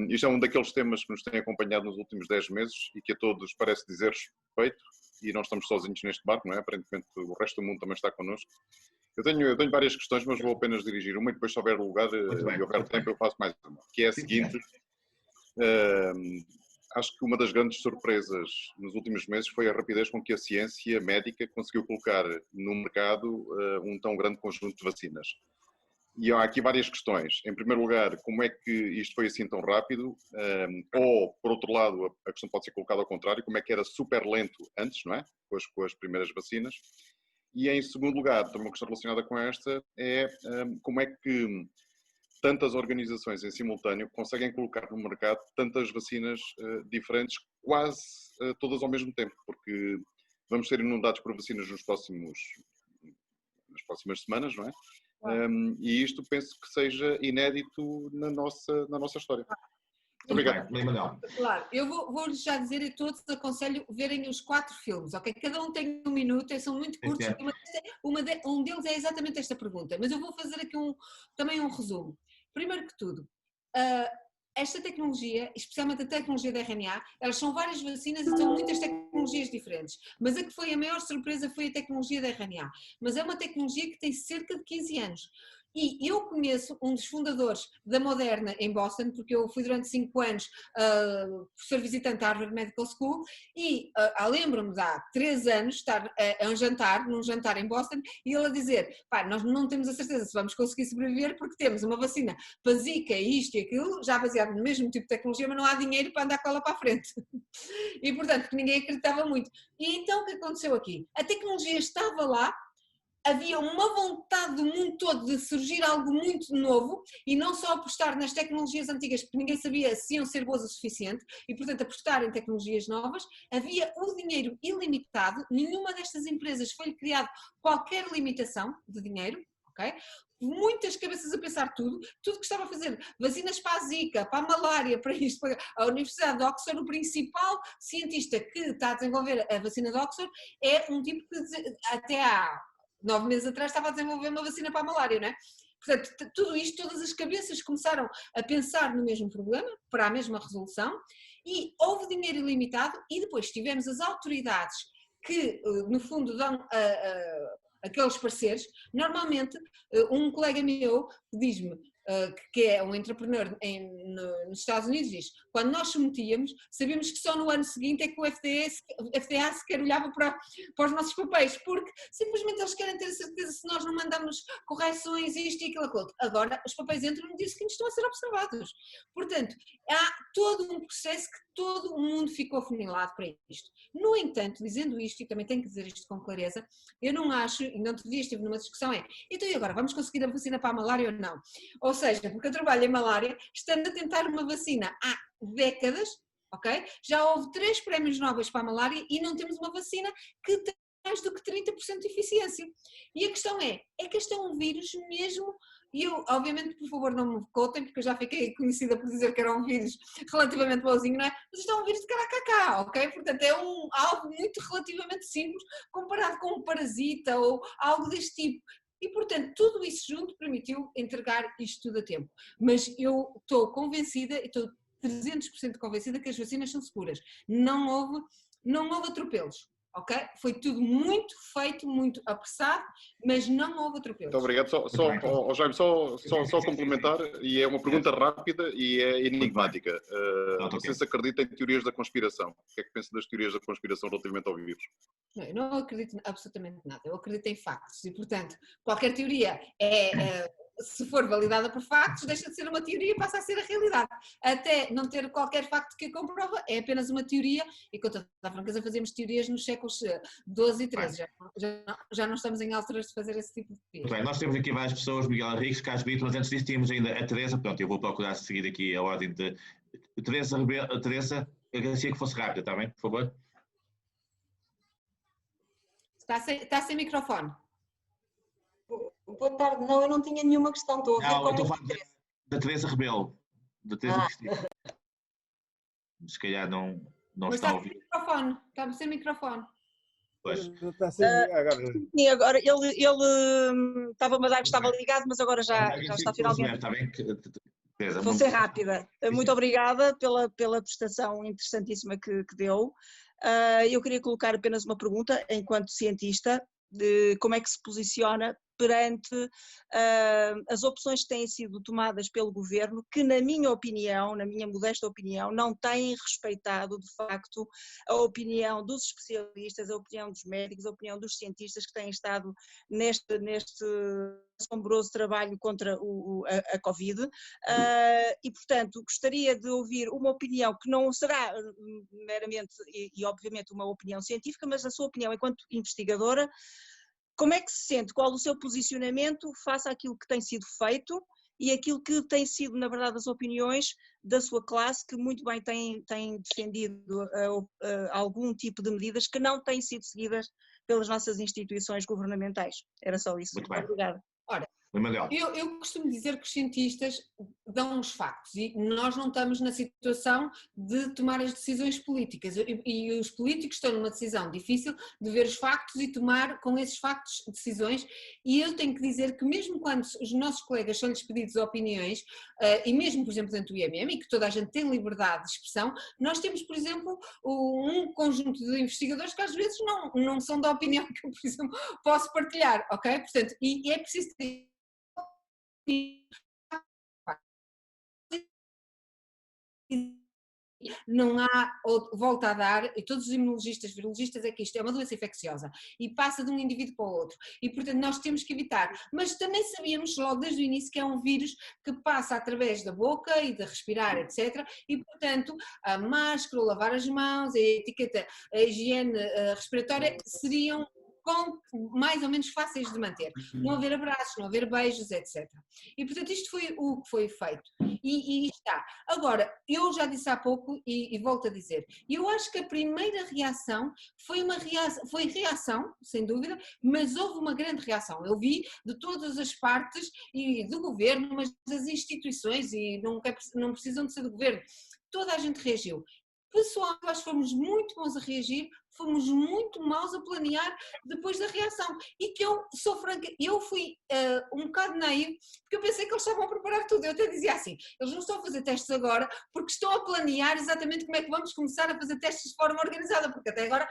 isto é um daqueles temas que nos tem acompanhado nos últimos 10 meses e que a todos parece dizer respeito, e não estamos sozinhos neste barco, não é? Aparentemente o resto do mundo também está connosco. Eu tenho várias questões, mas vou apenas dirigir uma e depois, se houver lugar e houver tempo, eu faço mais uma. Que é a seguinte, acho que uma das grandes surpresas nos últimos meses foi a rapidez com que a ciência médica conseguiu colocar no mercado um tão grande conjunto de vacinas. E há aqui várias questões. Em primeiro lugar, como é que isto foi assim tão rápido? Ou, por outro lado, a questão pode ser colocada ao contrário, como é que era super lento antes, não é? Com as primeiras vacinas. E em segundo lugar, também uma questão relacionada com esta, é como é que tantas organizações em simultâneo conseguem colocar no mercado tantas vacinas diferentes, quase todas ao mesmo tempo, porque vamos ser inundados por vacinas nas próximas semanas, não é? E isto penso que seja inédito na nossa história. Muito obrigado. Claro, eu vou já dizer a todos, aconselho verem os 4 filmes, ok? Cada um tem 1 minuto, são muito curtos, um deles é exatamente esta pergunta, mas eu vou fazer aqui também um resumo. Primeiro que tudo, esta tecnologia, especialmente a tecnologia da RNA, elas são várias vacinas e são muitas tecnologias diferentes, mas a que foi a maior surpresa foi a tecnologia da RNA, mas é uma tecnologia que tem cerca de 15 anos. E eu conheço um dos fundadores da Moderna em Boston, porque eu fui durante 5 anos professor visitante à Harvard Medical School e lembro-me de há 3 anos estar num jantar em Boston e ele a dizer, pá, nós não temos a certeza se vamos conseguir sobreviver porque temos uma vacina para Zika, isto e aquilo, já baseado no mesmo tipo de tecnologia, mas não há dinheiro para andar com ela para a frente. E portanto, porque ninguém acreditava muito. E então o que aconteceu aqui? A tecnologia estava lá, havia uma vontade do mundo todo de surgir algo muito novo e não só apostar nas tecnologias antigas porque ninguém sabia se iam ser boas o suficiente e portanto apostar em tecnologias novas, havia o dinheiro ilimitado, nenhuma destas empresas foi-lhe criado qualquer limitação de dinheiro, ok? Muitas cabeças a pensar tudo que estava a fazer, vacinas para a Zika, para a malária, para isto, para a Universidade de Oxford, o principal cientista que está a desenvolver a vacina de Oxford é um tipo que até há 9 meses atrás estava a desenvolver uma vacina para a malária, não é? Portanto, tudo isto, todas as cabeças começaram a pensar no mesmo problema, para a mesma resolução, E houve dinheiro ilimitado e depois tivemos as autoridades que, no fundo, dão aqueles pareceres. Normalmente, um colega meu diz-me, que é um entrepreneur nos Estados Unidos, diz: quando nós submetíamos, sabíamos que só no ano seguinte é que o FDA sequer olhava para os nossos papéis, porque simplesmente eles querem ter a certeza se nós não mandamos correções, isto e aquilo, aquilo. Agora, os papéis entram no dia seguinte, estão a ser observados. Portanto, há todo um processo que todo o mundo ficou afunilado para isto. No entanto, dizendo isto, e também tenho que dizer isto com clareza, eu não acho, e não outro dia estive numa discussão, então e agora, vamos conseguir a vacina para a malária ou não? Ou seja, porque eu trabalho em malária, estando a tentar uma vacina há décadas, ok? Já houve 3 prémios Nobel para a malária e não temos uma vacina que tem mais do que 30% de eficiência. E a questão é que este é um vírus mesmo, e eu, obviamente, por favor, não me contem, porque eu já fiquei conhecida por dizer que era um vírus relativamente bonzinho, não é? Mas isto é um vírus de caracacá, ok? Portanto, é algo muito relativamente simples comparado com um parasita ou algo deste tipo. E, portanto, tudo isso junto permitiu entregar isto tudo a tempo. Mas eu estou convencida, estou 300% convencida que as vacinas são seguras. Não houve atropelos. Ok? Foi tudo muito feito, muito apressado, mas não houve atropelos. Muito obrigado. Jaime, só complementar, e é uma pergunta rápida e é enigmática. Você se acredita em teorias da conspiração? O que é que pensa das teorias da conspiração relativamente ao vírus? Não, eu não acredito absolutamente nada, eu acredito em factos e, portanto, qualquer teoria se for validada por factos, deixa de ser uma teoria e passa a ser a realidade. Até não ter qualquer facto que a comprova, é apenas uma teoria, e com toda a franqueza fazemos teorias nos séculos XII e XIII, já não estamos em alturas de fazer esse tipo de teorias. Bem, nós temos aqui várias pessoas, Miguel Henriques, Carlos Brito, mas antes disso tínhamos ainda a Teresa, portanto eu vou procurar seguir aqui a ordem de Teresa, agradecia que fosse rápida, está bem, por favor? Está sem microfone. Boa tarde, não, eu não tinha nenhuma questão, estou a ver não, eu estou a falar da Teresa Rebelo, da Teresa Cristina. Se calhar não está a ouvir. Está sem microfone. Pois. Sim, agora ele estava-me a dar que estava ligado, mas agora já está finalmente. Está bem? Vou ser rápida. Muito obrigada pela prestação interessantíssima que deu. Eu queria colocar apenas uma pergunta, enquanto cientista, de como é que se posiciona perante as opções que têm sido tomadas pelo governo, que na minha opinião, na minha modesta opinião, não têm respeitado de facto a opinião dos especialistas, a opinião dos médicos, a opinião dos cientistas que têm estado neste assombroso trabalho contra a Covid, e portanto gostaria de ouvir uma opinião que não será meramente e obviamente uma opinião científica, mas a sua opinião enquanto investigadora. Como é que se sente? Qual o seu posicionamento face àquilo que tem sido feito e aquilo que tem sido, na verdade, as opiniões da sua classe, que muito bem tem defendido algum tipo de medidas que não têm sido seguidas pelas nossas instituições governamentais? Era só isso. Muito bem. Obrigada. Ora, eu costumo dizer que os cientistas dão os factos e nós não estamos na situação de tomar as decisões políticas e os políticos estão numa decisão difícil de ver os factos e tomar com esses factos decisões, e eu tenho que dizer que mesmo quando os nossos colegas são-lhes pedidos opiniões, e mesmo por exemplo dentro do IMM, e que toda a gente tem liberdade de expressão, nós temos por exemplo um conjunto de investigadores que às vezes não são da opinião que eu por exemplo posso partilhar, ok? Portanto, e é preciso ter não há volta a dar, e todos os imunologistas, virologistas, é que isto é uma doença infecciosa e passa de um indivíduo para o outro e portanto nós temos que evitar, mas também sabíamos logo desde o início que é um vírus que passa através da boca e de respirar, etc, e portanto a máscara, o lavar as mãos, a etiqueta, a higiene respiratória seriam mais ou menos fáceis de manter, não haver abraços, não haver beijos, etc. E portanto isto foi o que foi feito e está. Agora, eu já disse há pouco e volto a dizer, eu acho que a primeira reação foi reação, sem dúvida, mas houve uma grande reação. Eu vi de todas as partes e do governo, mas das instituições, e não precisam de ser do governo, toda a gente reagiu. pessoalmente, acho que fomos muito bons a reagir, fomos muito maus a planear depois da reação. E que eu sou franca, eu fui um bocado naiva, porque eu pensei que eles estavam a preparar tudo. Eu até dizia assim, eles não estão a fazer testes agora, porque estão a planear exatamente como é que vamos começar a fazer testes de forma organizada, porque até agora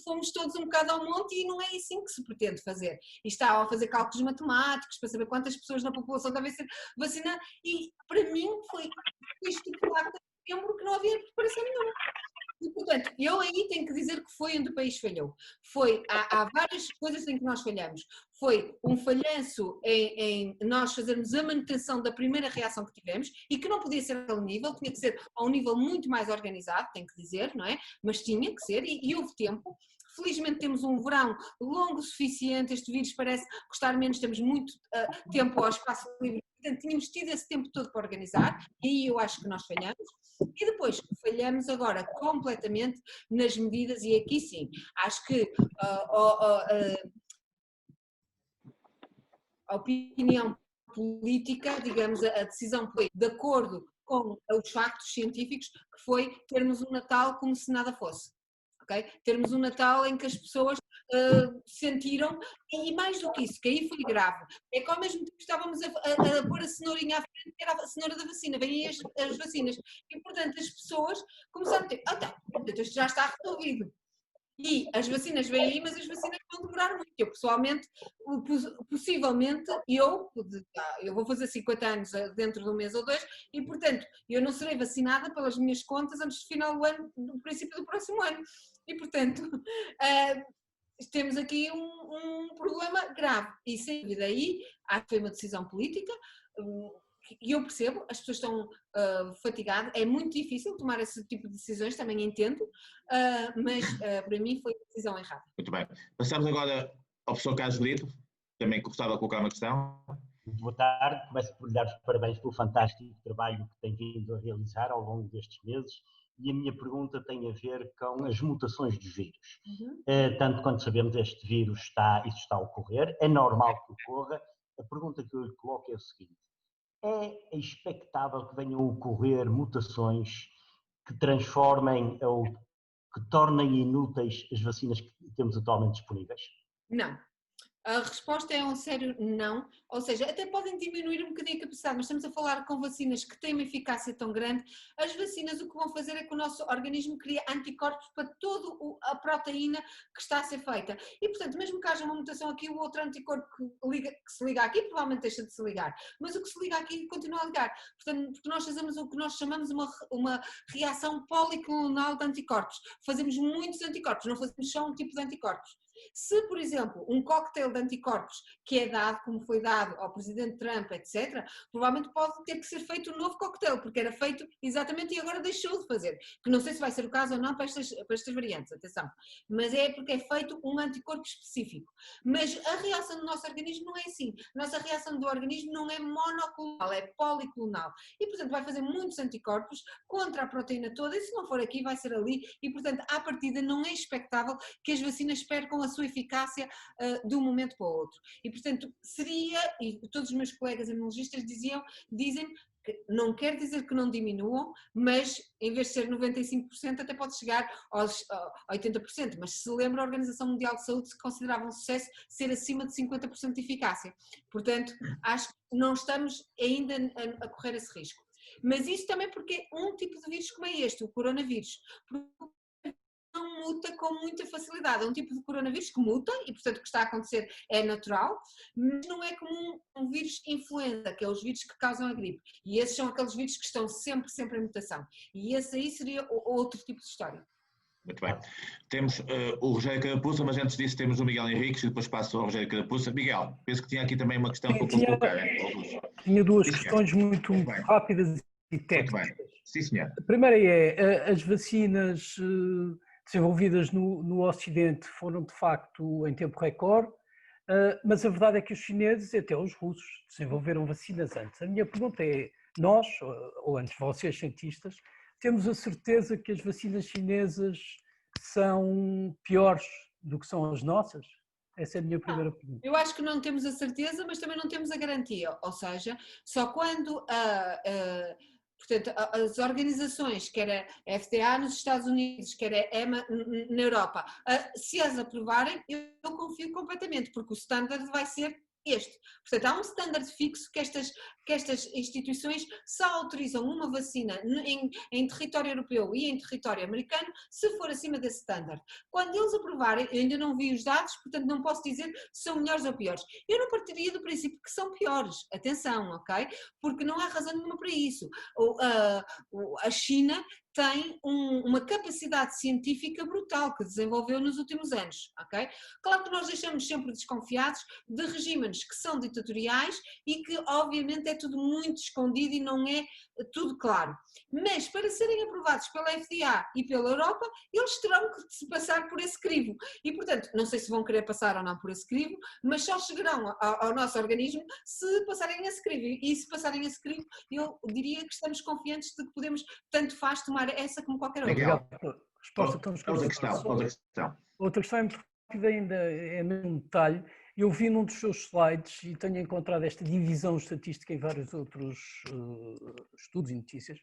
fomos todos um bocado ao monte e não é assim que se pretende fazer. E está a fazer cálculos matemáticos para saber quantas pessoas na população devem ser vacinadas, e para mim foi estipulado em setembro que não havia preparação nenhuma. E, portanto, eu aí tenho que dizer que foi onde o país falhou. Há várias coisas em que nós falhamos. Foi um falhanço em nós fazermos a manutenção da primeira reação que tivemos e que não podia ser àquele nível, tinha que ser a um nível muito mais organizado, tenho que dizer, não é? Mas tinha que ser e houve tempo. Felizmente temos um verão longo o suficiente, este vírus parece custar menos, temos muito tempo ao espaço livre, portanto tínhamos tido esse tempo todo para organizar e aí eu acho que nós falhamos. E depois falhamos agora completamente nas medidas e aqui sim, acho que a opinião política, digamos, a decisão foi de acordo com os factos científicos, que foi termos um Natal como se nada fosse. Okay? Termos um Natal em que as pessoas sentiram, e mais do que isso, que aí foi grave, é que ao mesmo tempo estávamos a pôr a cenourinha à frente, que era a cenoura da vacina, vêm aí as vacinas, e portanto as pessoas começaram a ter, isto já está resolvido. E as vacinas vêm aí, mas as vacinas vão demorar muito. Eu pessoalmente, possivelmente, eu vou fazer 50 anos dentro de um mês ou dois e, portanto, eu não serei vacinada pelas minhas contas antes do final do ano, no princípio do próximo ano. E, portanto, temos aqui um problema grave. E, sem dúvida, aí acho que foi uma decisão política. E eu percebo, as pessoas estão fatigadas, é muito difícil tomar esse tipo de decisões, também entendo, mas para mim foi a decisão errada. Muito bem. Passamos agora ao professor Carlos Brito, também gostava de colocar uma questão. Muito boa tarde, começo por lhe dar os parabéns pelo fantástico trabalho que tem vindo a realizar ao longo destes meses e a minha pergunta tem a ver com as mutações dos vírus. Tanto quanto sabemos, este vírus está a ocorrer, é normal que ocorra. A pergunta que eu lhe coloco é o seguinte: é expectável que venham a ocorrer mutações que transformem ou que tornem inúteis as vacinas que temos atualmente disponíveis? Não. A resposta é um sério não, ou seja, até podem diminuir um bocadinho a capacidade, mas estamos a falar com vacinas que têm uma eficácia tão grande. As vacinas o que vão fazer é que o nosso organismo cria anticorpos para toda a proteína que está a ser feita. E, portanto, mesmo que haja uma mutação aqui, o outro anticorpo que se liga aqui provavelmente deixa de se ligar, mas o que se liga aqui continua a ligar. Portanto, porque nós fazemos o que nós chamamos uma reação policlonal de anticorpos. Fazemos muitos anticorpos, não fazemos só um tipo de anticorpos. Se, por exemplo, um cocktail de anticorpos que é dado, como foi dado ao presidente Trump, etc., provavelmente pode ter que ser feito um novo cocktail, porque era feito exatamente e agora deixou de fazer. Que não sei se vai ser o caso ou não para estas variantes, atenção. Mas é porque é feito um anticorpo específico. Mas a reação do nosso organismo não é assim. A nossa reação do organismo não é monoclonal, é policlonal. E, portanto, vai fazer muitos anticorpos contra a proteína toda, e se não for aqui, vai ser ali. E, portanto, à partida não é expectável que as vacinas percam a sua eficácia de um momento para o outro. E, portanto, seria, e todos os meus colegas imunologistas dizem que não quer dizer que não diminuam, mas em vez de ser 95% até pode chegar aos 80%, mas se lembra a Organização Mundial de Saúde se considerava um sucesso ser acima de 50% de eficácia. Portanto, acho que não estamos ainda a correr esse risco. Mas isso também porque é um tipo de vírus como é este, o coronavírus. Não muta com muita facilidade, é um tipo de coronavírus que muta e portanto o que está a acontecer é natural, mas não é como um vírus influenza, que é os vírus que causam a gripe, e esses são aqueles vírus que estão sempre em mutação, e esse aí seria outro tipo de história. Muito bem. Temos o Rogério Carapuça, mas antes disso temos o Miguel Henriques e depois passo ao Rogério Carapuça. Miguel, penso que tinha aqui também uma questão para colocar. Tinha duas questões muito rápidas e técnicas. Sim, senhor. A primeira é, as vacinas desenvolvidas no Ocidente foram de facto em tempo recorde, mas a verdade é que os chineses e até os russos desenvolveram vacinas antes. A minha pergunta é, nós, ou antes vocês cientistas, temos a certeza que as vacinas chinesas são piores do que são as nossas? Essa é a minha primeira pergunta. Eu acho que não temos a certeza, mas também não temos a garantia, ou seja, só quando Portanto, as organizações, quer a FDA nos Estados Unidos, quer a EMA na Europa, se as aprovarem, eu confio completamente, porque o standard vai ser este. Portanto, há um standard fixo que estas instituições só autorizam uma vacina em território europeu e em território americano se for acima desse standard. Quando eles aprovarem, eu ainda não vi os dados, portanto não posso dizer se são melhores ou piores. Eu não partiria do princípio que são piores, atenção, ok? Porque não há razão nenhuma para isso. A China tem uma capacidade científica brutal que desenvolveu nos últimos anos, ok? Claro que nós deixamos sempre desconfiados de regimes que são ditatoriais e que obviamente é tudo muito escondido e não é tudo claro. Mas para serem aprovados pela FDA e pela Europa, eles terão que se passar por esse crivo. E portanto, não sei se vão querer passar ou não por esse crivo, mas só chegarão ao nosso organismo se passarem esse crivo. E se passarem esse crivo, eu diria que estamos confiantes de que podemos, tanto faz, tomar essa como qualquer outra. Obrigado pela resposta. Outra questão. Outra questão é muito rápida ainda, é mesmo um detalhe. Eu vi num dos seus slides e tenho encontrado esta divisão estatística em vários outros estudos e notícias.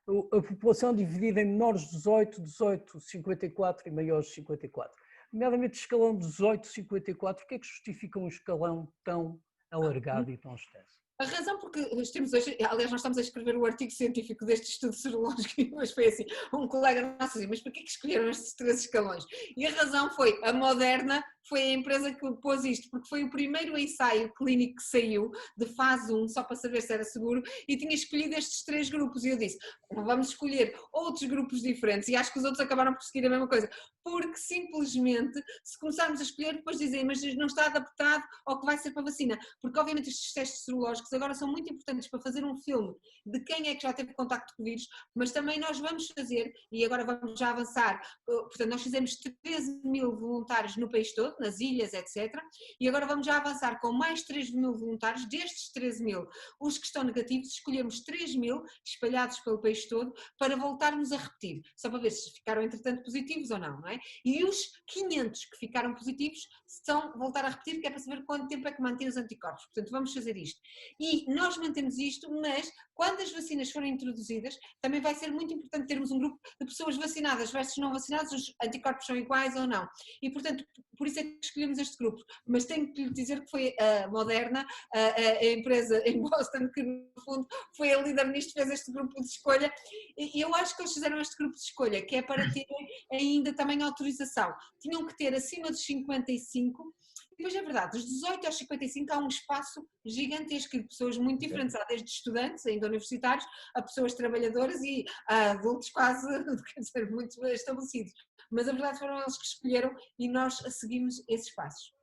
A população dividida em menores de 18, 18, 54 e maiores de 54. Nomeadamente escalão 18, 54, o que é que justifica um escalão tão alargado e tão extenso? A razão porque temos hoje, aliás nós estamos a escrever o artigo científico deste estudo serológico, mas foi assim, um colega nosso dizia, mas porquê que escolheram estes 3 escalões? E a razão foi, a Moderna foi a empresa que pôs isto, porque foi o primeiro ensaio clínico que saiu de fase 1, só para saber se era seguro, e tinha escolhido estes 3 grupos, e eu disse, não vamos escolher outros grupos diferentes, e acho que os outros acabaram por seguir a mesma coisa, porque simplesmente, se começarmos a escolher, depois dizem, mas não está adaptado ao que vai ser para a vacina, porque obviamente estes testes serológicos agora são muito importantes para fazer um filme de quem é que já teve contacto com o vírus, mas também nós vamos fazer, e agora vamos já avançar, portanto nós fizemos 13.000 voluntários no país todo, nas ilhas, etc. E agora vamos já avançar com mais 3.000 voluntários, destes 13.000, os que estão negativos, escolhemos 3.000 espalhados pelo país todo para voltarmos a repetir, só para ver se ficaram entretanto positivos ou não, não é? E os 500 que ficaram positivos são voltar a repetir, que é para saber quanto tempo é que mantém os anticorpos, portanto vamos fazer isto. E nós mantemos isto, mas quando as vacinas forem introduzidas, também vai ser muito importante termos um grupo de pessoas vacinadas versus não vacinadas, os anticorpos são iguais ou não. E portanto, por isso é que escolhemos este grupo. Mas tenho que lhe dizer que foi a Moderna, a empresa em Boston, que no fundo foi a líder nisto, fez este grupo de escolha. E eu acho que eles fizeram este grupo de escolha, que é para terem ainda também autorização. Tinham que ter acima dos 55. E depois é verdade, dos 18 aos 55 há um espaço gigantesco de pessoas muito diferentes, há desde estudantes, ainda universitários, a pessoas trabalhadoras e a adultos quase, quer dizer, muito estabelecidos. Mas a verdade foram eles que escolheram e nós seguimos esses passos.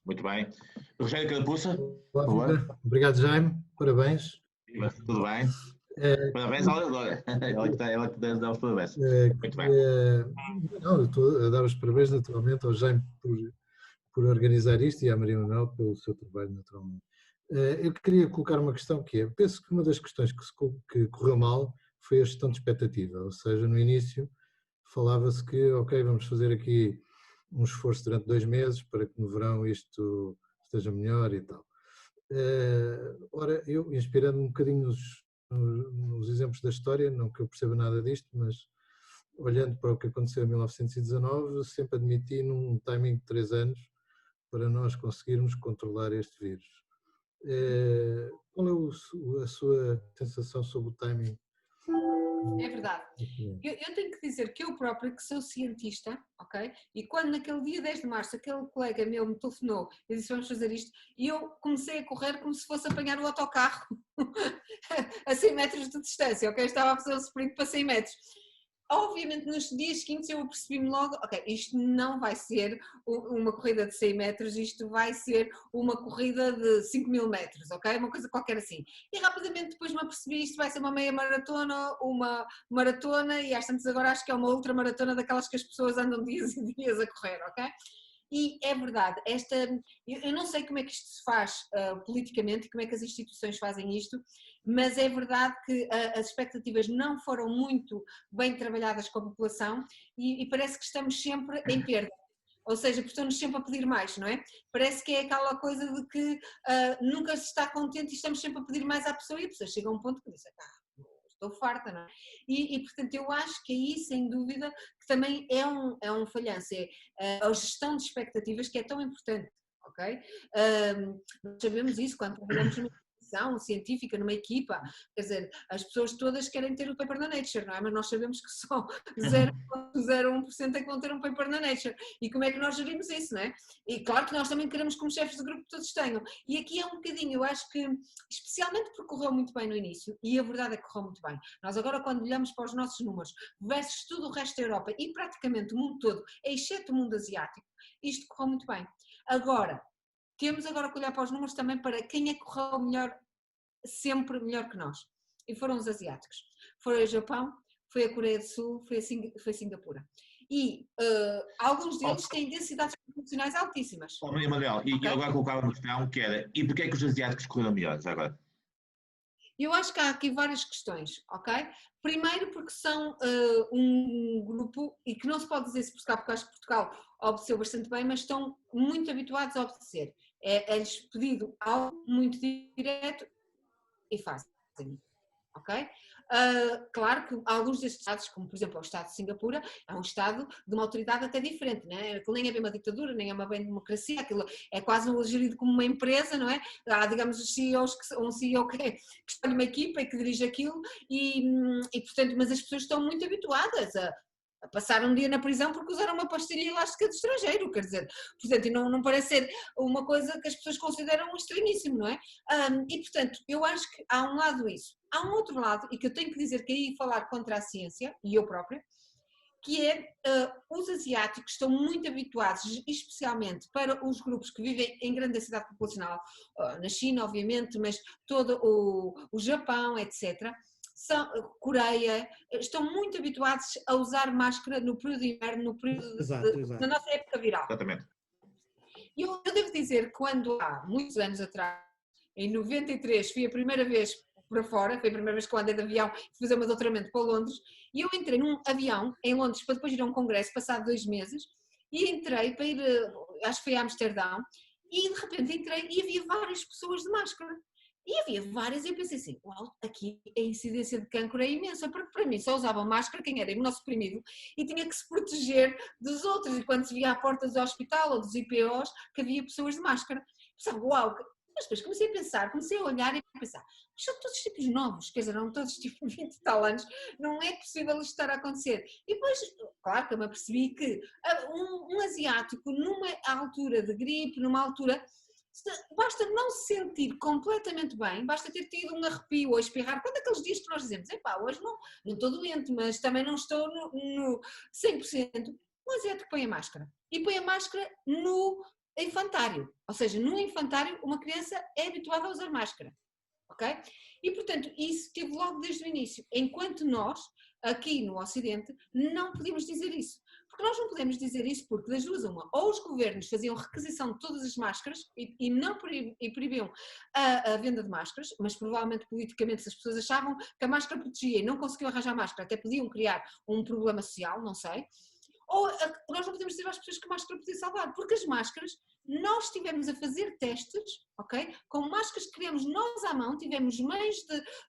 Muito bem. Rogério Carapuça, por favor. Obrigado, Jaime. Parabéns. Tudo bem? Parabéns à Leonora. Ela que dá os parabéns. Muito bem. Não, eu estou a dar os parabéns naturalmente ao Jaime por organizar isto e à Maria Manuel pelo seu trabalho, naturalmente. Eu queria colocar uma questão que é, penso que uma das questões que correu mal foi a gestão de expectativa, ou seja, no início falava-se que, ok, vamos fazer aqui um esforço durante 2 meses para que no verão isto esteja melhor e tal. Ora, eu, inspirando um bocadinho nos exemplos da história, não que eu perceba nada disto, mas olhando para o que aconteceu em 1919, sempre admiti num timing de 3 anos para nós conseguirmos controlar este vírus. Qual é a sua sensação sobre o timing? É verdade. Eu tenho que dizer que eu própria, que sou cientista, ok? E quando naquele dia 10 de março aquele colega meu me telefonou e disse vamos fazer isto, e eu comecei a correr como se fosse apanhar o autocarro a 100 metros de distância, ok? Eu estava a fazer um sprint para 100 metros. Obviamente nos dias seguintes eu percebi-me logo, ok, isto não vai ser uma corrida de 100 metros, isto vai ser uma corrida de 5.000 metros, ok? Uma coisa qualquer assim. E rapidamente depois me apercebi, isto vai ser uma meia maratona, uma maratona e às tantas agora acho que é uma ultramaratona daquelas que as pessoas andam dias e dias a correr, ok? E é verdade, eu não sei como é que isto se faz politicamente, como é que as instituições fazem isto, mas é verdade que as expectativas não foram muito bem trabalhadas com a população e parece que estamos sempre em perda. Ou seja, estamos sempre a pedir mais, não é? Parece que é aquela coisa de que nunca se está contente e estamos sempre a pedir mais à pessoa e a pessoa chega a um ponto que diz, estou farta, não é? Portanto, eu acho que aí, sem dúvida, que também é um falhanço, é a gestão de expectativas que é tão importante, ok? Nós sabemos isso quando trabalhamos numa instituição científica, numa equipa, quer dizer, as pessoas todas querem ter o paper na Nature, não é? Mas nós sabemos que só 0,01% é que vão ter um paper na Nature. E como é que nós gerimos isso, não é? E claro que nós também queremos que os chefes de grupo todos tenham. E aqui é um bocadinho, eu acho que, especialmente porque correu muito bem no início, e a verdade é que correu muito bem. Nós agora, quando olhamos para os nossos números, versus tudo o resto da Europa e praticamente o mundo todo, exceto o mundo asiático, isto correu muito bem. Agora, temos agora que olhar para os números também para quem é que correu melhor, sempre melhor que nós. E foram os asiáticos. Foi o Japão, foi a Coreia do Sul, foi Singapura. E alguns deles têm densidades populacionais altíssimas. Maria Manuel, e eu agora colocava uma questão que era, e porquê é que os asiáticos correram melhores agora? Eu acho que há aqui várias questões, ok? Primeiro porque são um grupo, e que não se pode dizer se Portugal, porque acho que Portugal obedeceu bastante bem, mas estão muito habituados a obedecer. É-lhes pedido algo muito direto e fácil, ok? Claro que alguns destes estados, como por exemplo o estado de Singapura, é um estado de uma autoridade até diferente, não é? Aquilo nem é bem uma ditadura, nem é uma bem democracia, aquilo é quase gerido como uma empresa, não é? Há, digamos, os CEOs, um CEO que escolhe uma equipa e que dirige aquilo e portanto, mas as pessoas estão muito habituadas a passar um dia na prisão porque usaram uma pastilha elástica de estrangeiro, quer dizer, portanto, não parece ser uma coisa que as pessoas consideram estranhíssimo, não é? E portanto, eu acho que há um lado isso. Há um outro lado, e que eu tenho que dizer que aí falar contra a ciência, e eu própria, que é os asiáticos estão muito habituados, especialmente para os grupos que vivem em grande densidade populacional, na China, obviamente, mas todo o Japão, etc., Coreia, estão muito habituados a usar máscara no período de inverno, no período da nossa época viral. Exatamente. Eu devo dizer que quando há muitos anos atrás, em 93, fui a primeira vez para fora, foi a primeira vez que eu andei de avião, fui fazer o meu doutoramento para Londres, e eu entrei num avião em Londres para depois ir a um congresso, passado 2 meses, e entrei para ir, acho que foi a Amsterdão, e de repente entrei e havia várias pessoas de máscara. E havia várias, e eu pensei assim, uau, aqui a incidência de cancro é imensa, porque para mim só usavam máscara quem era imunossuprimido e tinha que se proteger dos outros, e quando se via à porta do hospital ou dos IPOs que havia pessoas de máscara, pensava, uau, mas depois comecei a pensar, comecei a olhar e a pensar, mas são todos tipos novos, quer dizer, não todos tipo 20 e tal anos, não é possível isto estar a acontecer. E depois, claro que eu me apercebi que um asiático numa altura de gripe, numa altura... Basta não se sentir completamente bem, basta ter tido um arrepio ou espirrar, quando aqueles dias que nós dizemos, epá, hoje não estou doente, mas também não estou no 100%, o asiático põe a máscara. E põe a máscara no infantário, ou seja, no infantário uma criança é habituada a usar máscara, ok? E portanto isso teve logo desde o início, enquanto nós, aqui no Ocidente, não podíamos dizer isso. Porque nós não podemos dizer isso porque das duas uma, ou os governos faziam requisição de todas as máscaras e não proibiam a venda de máscaras, mas provavelmente politicamente se as pessoas achavam que a máscara protegia e não conseguiam arranjar máscara, até podiam criar um problema social, não sei. Ou nós não podemos dizer às pessoas que a máscara podia salvar, porque as máscaras, nós estivemos a fazer testes, ok? Com máscaras que criamos nós à mão, tivemos meios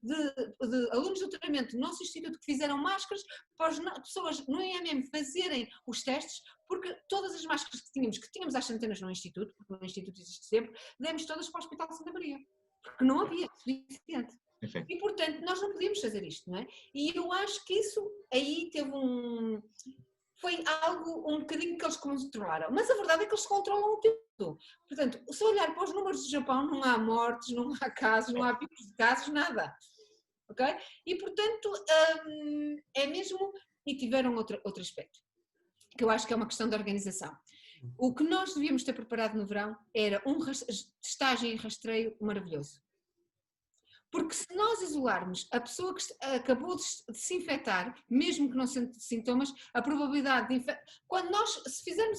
de alunos de doutoramento do nosso instituto que fizeram máscaras para as pessoas no IMM fazerem os testes, porque todas as máscaras que tínhamos às centenas no instituto, porque no instituto existe sempre, demos todas para o Hospital de Santa Maria, porque não havia suficiente. E portanto nós não podíamos fazer isto, não é? E eu acho que isso aí foi algo um bocadinho que eles controlaram, mas a verdade é que eles controlam o tempo. Portanto, se olhar para os números do Japão, não há mortes, não há casos, não há picos de casos, nada. Ok? E portanto, é mesmo, e tiveram outro aspecto, que eu acho que é uma questão de organização. O que nós devíamos ter preparado no verão era um testagem e rastreio maravilhoso. Porque se nós isolarmos a pessoa que acabou de se infectar, mesmo que não sente sintomas, a probabilidade de quando nós, se fizermos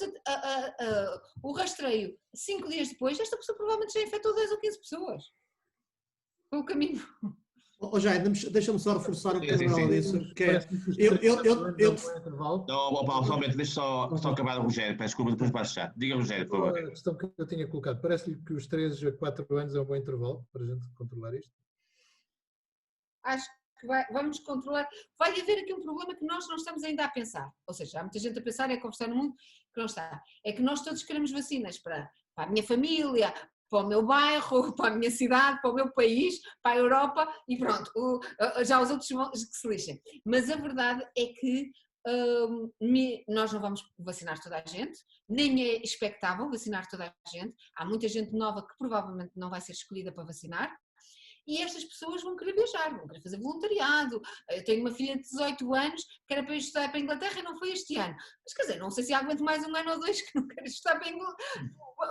o rastreio 5 dias depois, esta pessoa provavelmente já infectou 10 ou 15 pessoas. Foi o caminho. Jair, deixa-me só reforçar o que a Manuela disse. Que Não, Paulo, somente, deixa só acabar o Rogério, peço desculpa, depois passo já. Diga, Rogério, por favor. A questão que eu tinha colocado, parece-lhe que os 3 a 4 anos é um bom intervalo para a gente controlar isto? Acho que vamos controlar. Vai haver aqui um problema que nós não estamos ainda a pensar. Ou seja, há muita gente a pensar e a conversar no mundo que não está. É que nós todos queremos vacinas para a minha família, para o meu bairro, para a minha cidade, para o meu país, para a Europa e pronto, já os outros que se lixem. Mas a verdade é que nós não vamos vacinar toda a gente, nem é expectável vacinar toda a gente. Há muita gente nova que provavelmente não vai ser escolhida para vacinar. E estas pessoas vão querer viajar, vão querer fazer voluntariado. Eu tenho uma filha de 18 anos que era para ir estudar para a Inglaterra e não foi este ano. Mas quer dizer, não sei se aguento mais um ano ou dois que não quero estudar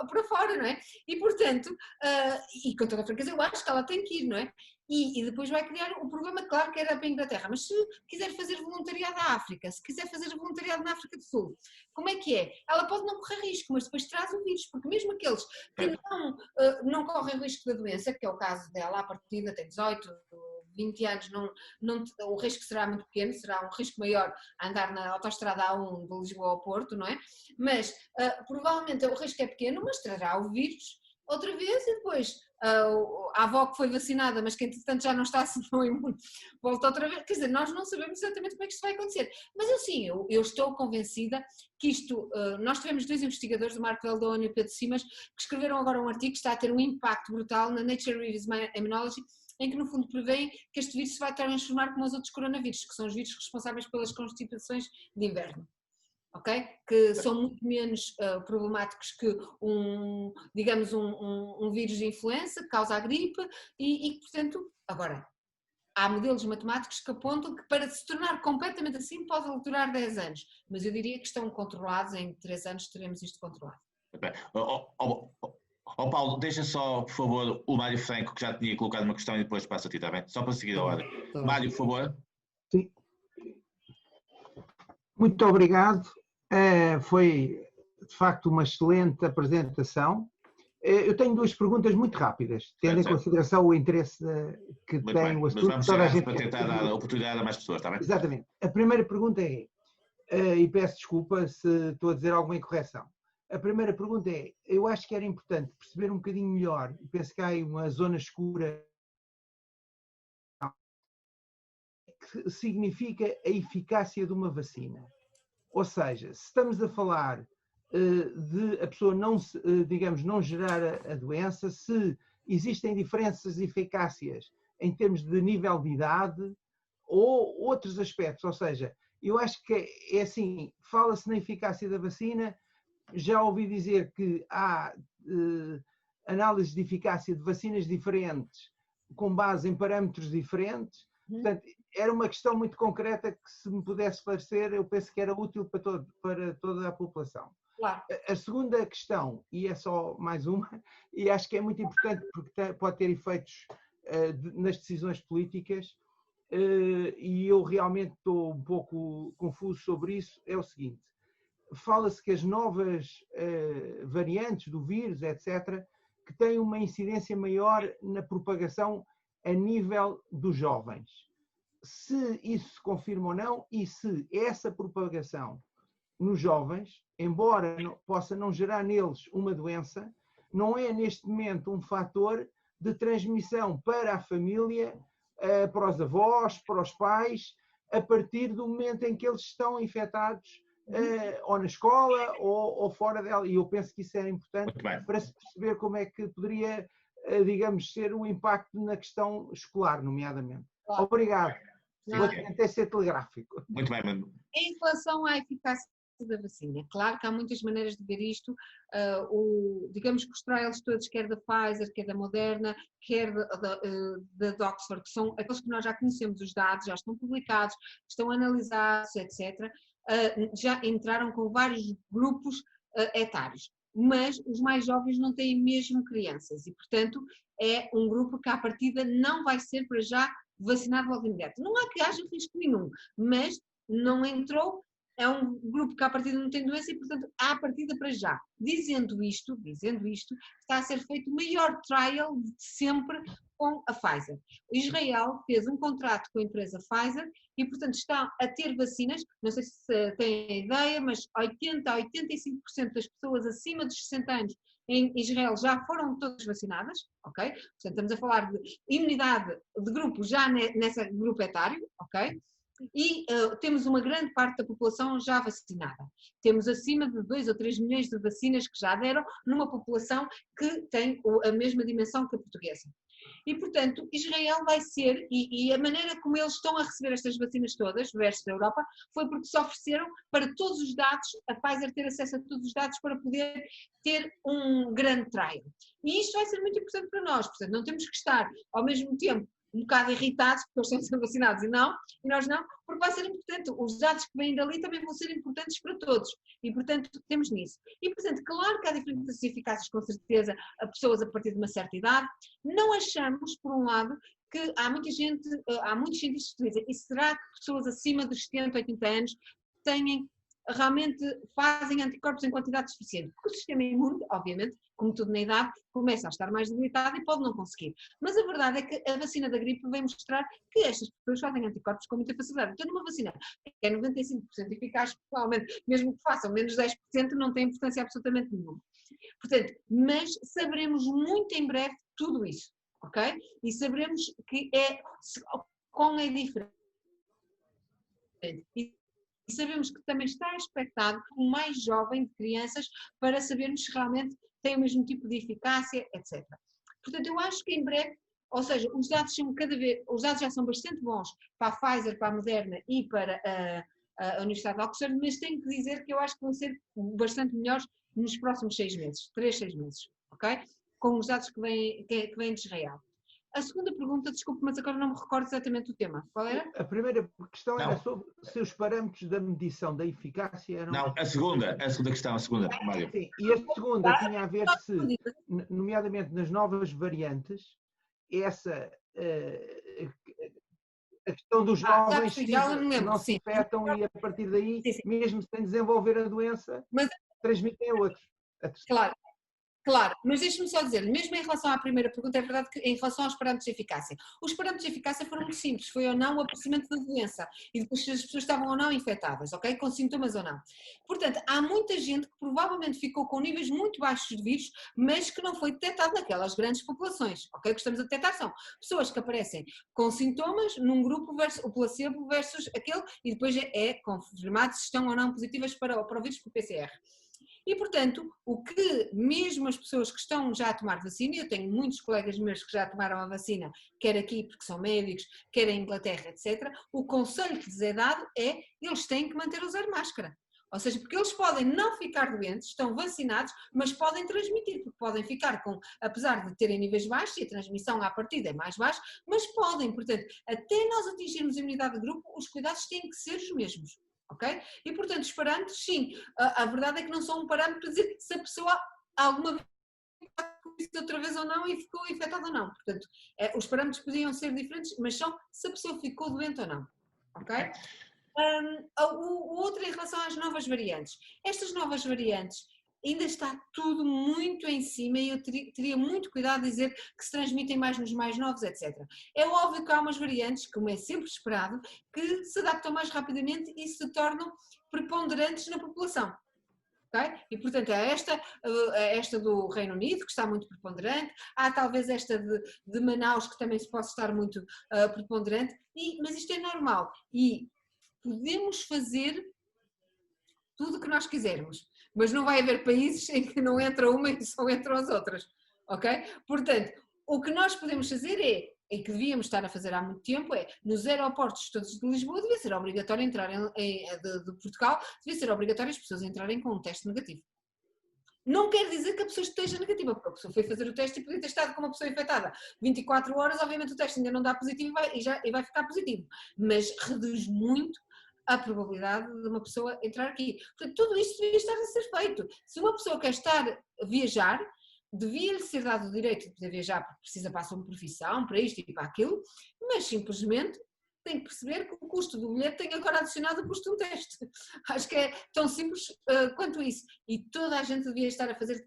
para fora, não é? E portanto, e com toda a franqueza, eu acho que ela tem que ir, não é? E depois vai criar o problema, claro que era para a Inglaterra, mas se quiser fazer voluntariado na África, se quiser fazer voluntariado na África do Sul, como é que é? Ela pode não correr risco, mas depois traz o vírus, porque mesmo aqueles que não correm risco da doença, que é o caso dela, à partida tem 18, 20 anos, o risco será muito pequeno, será um risco maior a andar na autoestrada A1 de Lisboa ao Porto, não é? Mas provavelmente o risco é pequeno, mas trará o vírus outra vez e depois a avó que foi vacinada, mas que entretanto já não está assim tão imune, volta outra vez. Quer dizer, nós não sabemos exatamente como é que isto vai acontecer. Mas eu estou convencida que isto, nós tivemos 2 investigadores, o Marco Eldon e o Pedro Simas, que escreveram agora um artigo que está a ter um impacto brutal na Nature Reviews Immunology, em que no fundo prevêem que este vírus se vai transformar como os outros coronavírus, que são os vírus responsáveis pelas constipações de inverno. Okay? Que são muito menos problemáticos que digamos um vírus de influenza que causa a gripe e portanto, agora, há modelos matemáticos que apontam que para se tornar completamente assim pode durar 10 anos, mas eu diria que estão controlados, em 3 anos teremos isto controlado. Paulo, deixa só, por favor, o Mário Franco, que já tinha colocado uma questão e depois passa a ti, está bem? Só para seguir a hora. Mário, por favor. Sim. Muito obrigado. Foi, de facto, uma excelente apresentação. Eu tenho 2 perguntas muito rápidas, tendo em consideração o interesse que tem o assunto. Mas vamos para tentar dar a oportunidade a mais pessoas, está bem? Exatamente. A primeira pergunta é, e peço desculpa se estou a dizer alguma incorreção, a primeira pergunta é, eu acho que era importante perceber um bocadinho melhor, e penso que há aí uma zona escura, que significa a eficácia de uma vacina. Ou seja, se estamos a falar de a pessoa não, digamos, não gerar a doença, se existem diferenças de eficácias em termos de nível de idade ou outros aspectos. Ou seja, eu acho que é assim, fala-se na eficácia da vacina, já ouvi dizer que há análises de eficácia de vacinas diferentes com base em parâmetros diferentes. Portanto, era uma questão muito concreta que, se me pudesse esclarecer, eu penso que era útil para toda a população. Claro. A segunda questão, e é só mais uma, e acho que é muito importante porque pode ter efeitos nas decisões políticas, e eu realmente estou um pouco confuso sobre isso, é o seguinte. Fala-se que as novas variantes do vírus, etc., que têm uma incidência maior na propagação a nível dos jovens. Se isso se confirma ou não, e se essa propagação nos jovens, embora possa não gerar neles uma doença, não é neste momento um fator de transmissão para a família, para os avós, para os pais, a partir do momento em que eles estão infectados, ou na escola ou fora dela. E eu penso que isso era importante para se perceber como é que poderia, digamos, ser o impacto na questão escolar, nomeadamente. Claro. Obrigado. Vou tentar ser telegráfico. Muito bem, Manu. Em relação à eficácia da vacina, claro que há muitas maneiras de ver isto. Digamos que os trials todos, quer da Pfizer, quer da Moderna, quer da Oxford, que são aqueles que nós já conhecemos, os dados já estão publicados, estão analisados, etc., já entraram com vários grupos etários. Mas os mais jovens não têm mesmo crianças e, portanto, é um grupo que à partida não vai ser para já vacinado logo imediato. Não há que haja risco nenhum, mas não entrou é um grupo que à partida não tem doença e, portanto, à partida para já. Dizendo isto, está a ser feito o maior trial de sempre com a Pfizer. Israel fez um contrato com a empresa Pfizer e, portanto, está a ter vacinas, não sei se têm ideia, mas 80% a 85% das pessoas acima dos 60 anos em Israel já foram todas vacinadas, ok? Portanto, estamos a falar de imunidade de grupo já nesse grupo etário, ok? E temos uma grande parte da população já vacinada. Temos acima de 2 ou 3 milhões de vacinas que já deram numa população que tem a mesma dimensão que a portuguesa. E, portanto, Israel vai ser, e a maneira como eles estão a receber estas vacinas todas, versus a Europa, foi porque se ofereceram para todos os dados, a Pfizer ter acesso a todos os dados para poder ter um grande trial. E isto vai ser muito importante para nós, portanto, não temos que estar ao mesmo tempo um bocado irritados porque eles estão a ser vacinados e nós não, porque vai ser importante, os dados que vêm dali também vão ser importantes para todos e portanto temos nisso. E portanto, claro que há diferenças eficácias com certeza a pessoas a partir de uma certa idade, não achamos por um lado que há muitos cientistas que dizem, e será que pessoas acima dos 70, 80 anos realmente fazem anticorpos em quantidade suficiente? Porque o sistema imune, obviamente, como tudo na idade, começa a estar mais debilitado e pode não conseguir. Mas a verdade é que a vacina da gripe vem mostrar que estas pessoas fazem anticorpos com muita facilidade. Então, numa vacina que é 95% eficaz, provavelmente, mesmo que façam menos 10%, não tem importância absolutamente nenhuma. Portanto, mas saberemos muito em breve tudo isso, ok? E saberemos como é diferente. E sabemos que também está expectado o mais jovem de crianças para sabermos se realmente tem o mesmo tipo de eficácia, etc. Portanto, eu acho que em breve, ou seja, os dados já são bastante bons para a Pfizer, para a Moderna e para a Universidade de Oxford, mas tenho que dizer que eu acho que vão ser bastante melhores nos próximos 6 meses, 6 meses, ok? Com os dados que vêm de Israel. A segunda pergunta, desculpe, mas agora não me recordo exatamente o tema. Qual era? A primeira questão era sobre se os parâmetros da medição da eficácia eram... Não, a segunda questão, Mário. Sim, e a segunda tinha a ver se, nomeadamente nas novas variantes, essa... a questão dos jovens não se infectam e a partir daí, mesmo sem desenvolver a doença, transmitem a outros. Claro, mas deixe-me só dizer, mesmo em relação à primeira pergunta, é verdade que em relação aos parâmetros de eficácia, os parâmetros de eficácia foram muito simples, foi ou não o aparecimento da doença e depois se as pessoas estavam ou não infectadas, ok? Com sintomas ou não. Portanto, há muita gente que provavelmente ficou com níveis muito baixos de vírus, mas que não foi detectado naquelas grandes populações, ok? O que estamos a detectar são pessoas que aparecem com sintomas num grupo versus o placebo versus aquele e depois é confirmado se estão ou não positivas para o vírus por PCR. E, portanto, o que mesmo as pessoas que estão já a tomar vacina, eu tenho muitos colegas meus que já tomaram a vacina, quer aqui porque são médicos, quer em Inglaterra, etc., o conselho que lhes é dado é eles têm que manter a usar máscara. Ou seja, porque eles podem não ficar doentes, estão vacinados, mas podem transmitir, porque podem ficar com, apesar de terem níveis baixos, e a transmissão à partida é mais baixa, mas podem, portanto, até nós atingirmos a imunidade de grupo, os cuidados têm que ser os mesmos. Okay? E, portanto, os parâmetros, sim, a verdade é que não são um parâmetro para dizer se a pessoa alguma vez outra vez ou não e ficou infectada ou não. Portanto, os parâmetros podiam ser diferentes, mas são se a pessoa ficou doente ou não. Ok? O outro em relação às novas variantes. Estas novas variantes ainda está tudo muito em cima e eu teria muito cuidado de dizer que se transmitem mais nos mais novos, etc. É óbvio que há umas variantes, como é sempre esperado, que se adaptam mais rapidamente e se tornam preponderantes na população. Okay? E, portanto, é esta do Reino Unido, que está muito preponderante, há talvez esta de Manaus, que também se pode estar muito preponderante, mas isto é normal e podemos fazer tudo o que nós quisermos. Mas não vai haver países em que não entra uma e só entram as outras, ok? Portanto, o que nós podemos fazer e que devíamos estar a fazer há muito tempo nos aeroportos todos de Lisboa, devia ser obrigatório entrar de Portugal, devia ser obrigatório as pessoas entrarem com um teste negativo. Não quer dizer que a pessoa esteja negativa, porque a pessoa foi fazer o teste e podia ter estado com uma pessoa infectada 24 horas, obviamente o teste ainda não dá positivo e vai ficar positivo, mas reduz muito a probabilidade de uma pessoa entrar aqui. Portanto, tudo isto devia estar a ser feito. Se uma pessoa quer viajar, devia-lhe ser dado o direito de poder viajar porque precisa para a sua profissão, para isto e para aquilo, mas simplesmente tem que perceber que o custo do bilhete tem agora adicionado o custo de um teste. Acho que é tão simples quanto isso. E toda a gente devia estar a fazer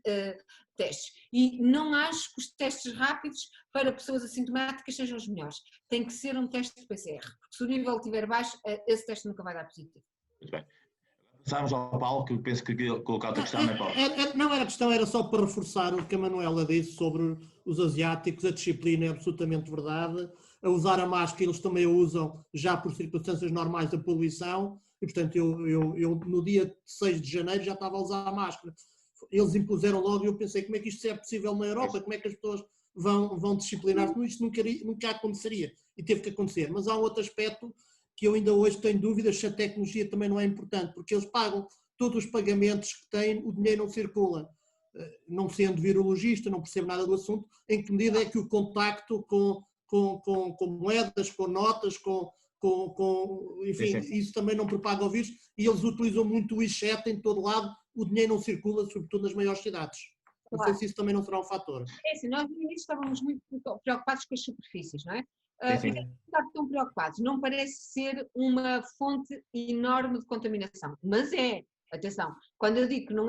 testes. E não acho que os testes rápidos para pessoas assintomáticas sejam os melhores. Tem que ser um teste de PCR, porque se o nível estiver baixo, esse teste nunca vai dar positivo. Muito bem. Passamos ao Paulo, que eu penso que colocar outra questão, não é, Paulo? Não era questão, era só para reforçar o que a Manuela disse sobre os asiáticos, a disciplina é absolutamente verdade, a usar a máscara eles também a usam já por circunstâncias normais da poluição, e portanto eu no dia 6 de janeiro já estava a usar a máscara. Eles impuseram logo e eu pensei, como é que isto é possível na Europa, como é que as pessoas vão disciplinar-se? Isto nunca aconteceria, e teve que acontecer. Mas há um outro aspecto que eu ainda hoje tenho dúvidas se a tecnologia também não é importante, porque eles pagam todos os pagamentos que têm, o dinheiro não circula. Não sendo virologista, não percebo nada do assunto, em que medida é que o contacto com moedas, com notas, enfim, isso também não propaga o vírus, e eles utilizam muito o WeChat em todo lado, o dinheiro não circula, sobretudo nas maiores cidades. Não sei se isso também não será um fator. É assim, nós no início estávamos muito preocupados com as superfícies, não é? Sim. E não tão preocupados. Não parece ser uma fonte enorme de contaminação, mas é, atenção, quando eu digo que não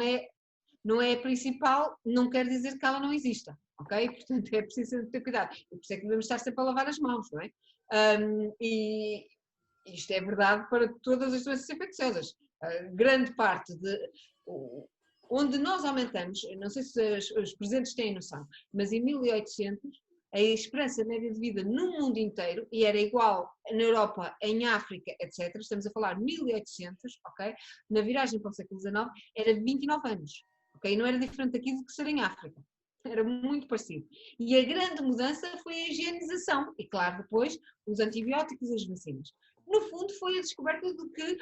é a principal, não quer dizer que ela não exista, ok? Portanto, é preciso ter cuidado. E por isso é que devemos estar sempre a lavar as mãos, não é? E isto é verdade para todas as doenças infecciosas. Grande parte onde nós aumentamos, não sei se os presentes têm noção, mas em 1800 a esperança média de vida no mundo inteiro, e era igual na Europa, em África, etc., estamos a falar 1800, ok? Na viragem para o século XIX, era 29 anos, ok? Não era diferente aqui do que ser em África, era muito parecido. E a grande mudança foi a higienização, e claro, depois os antibióticos e as vacinas. No fundo, foi a descoberta de que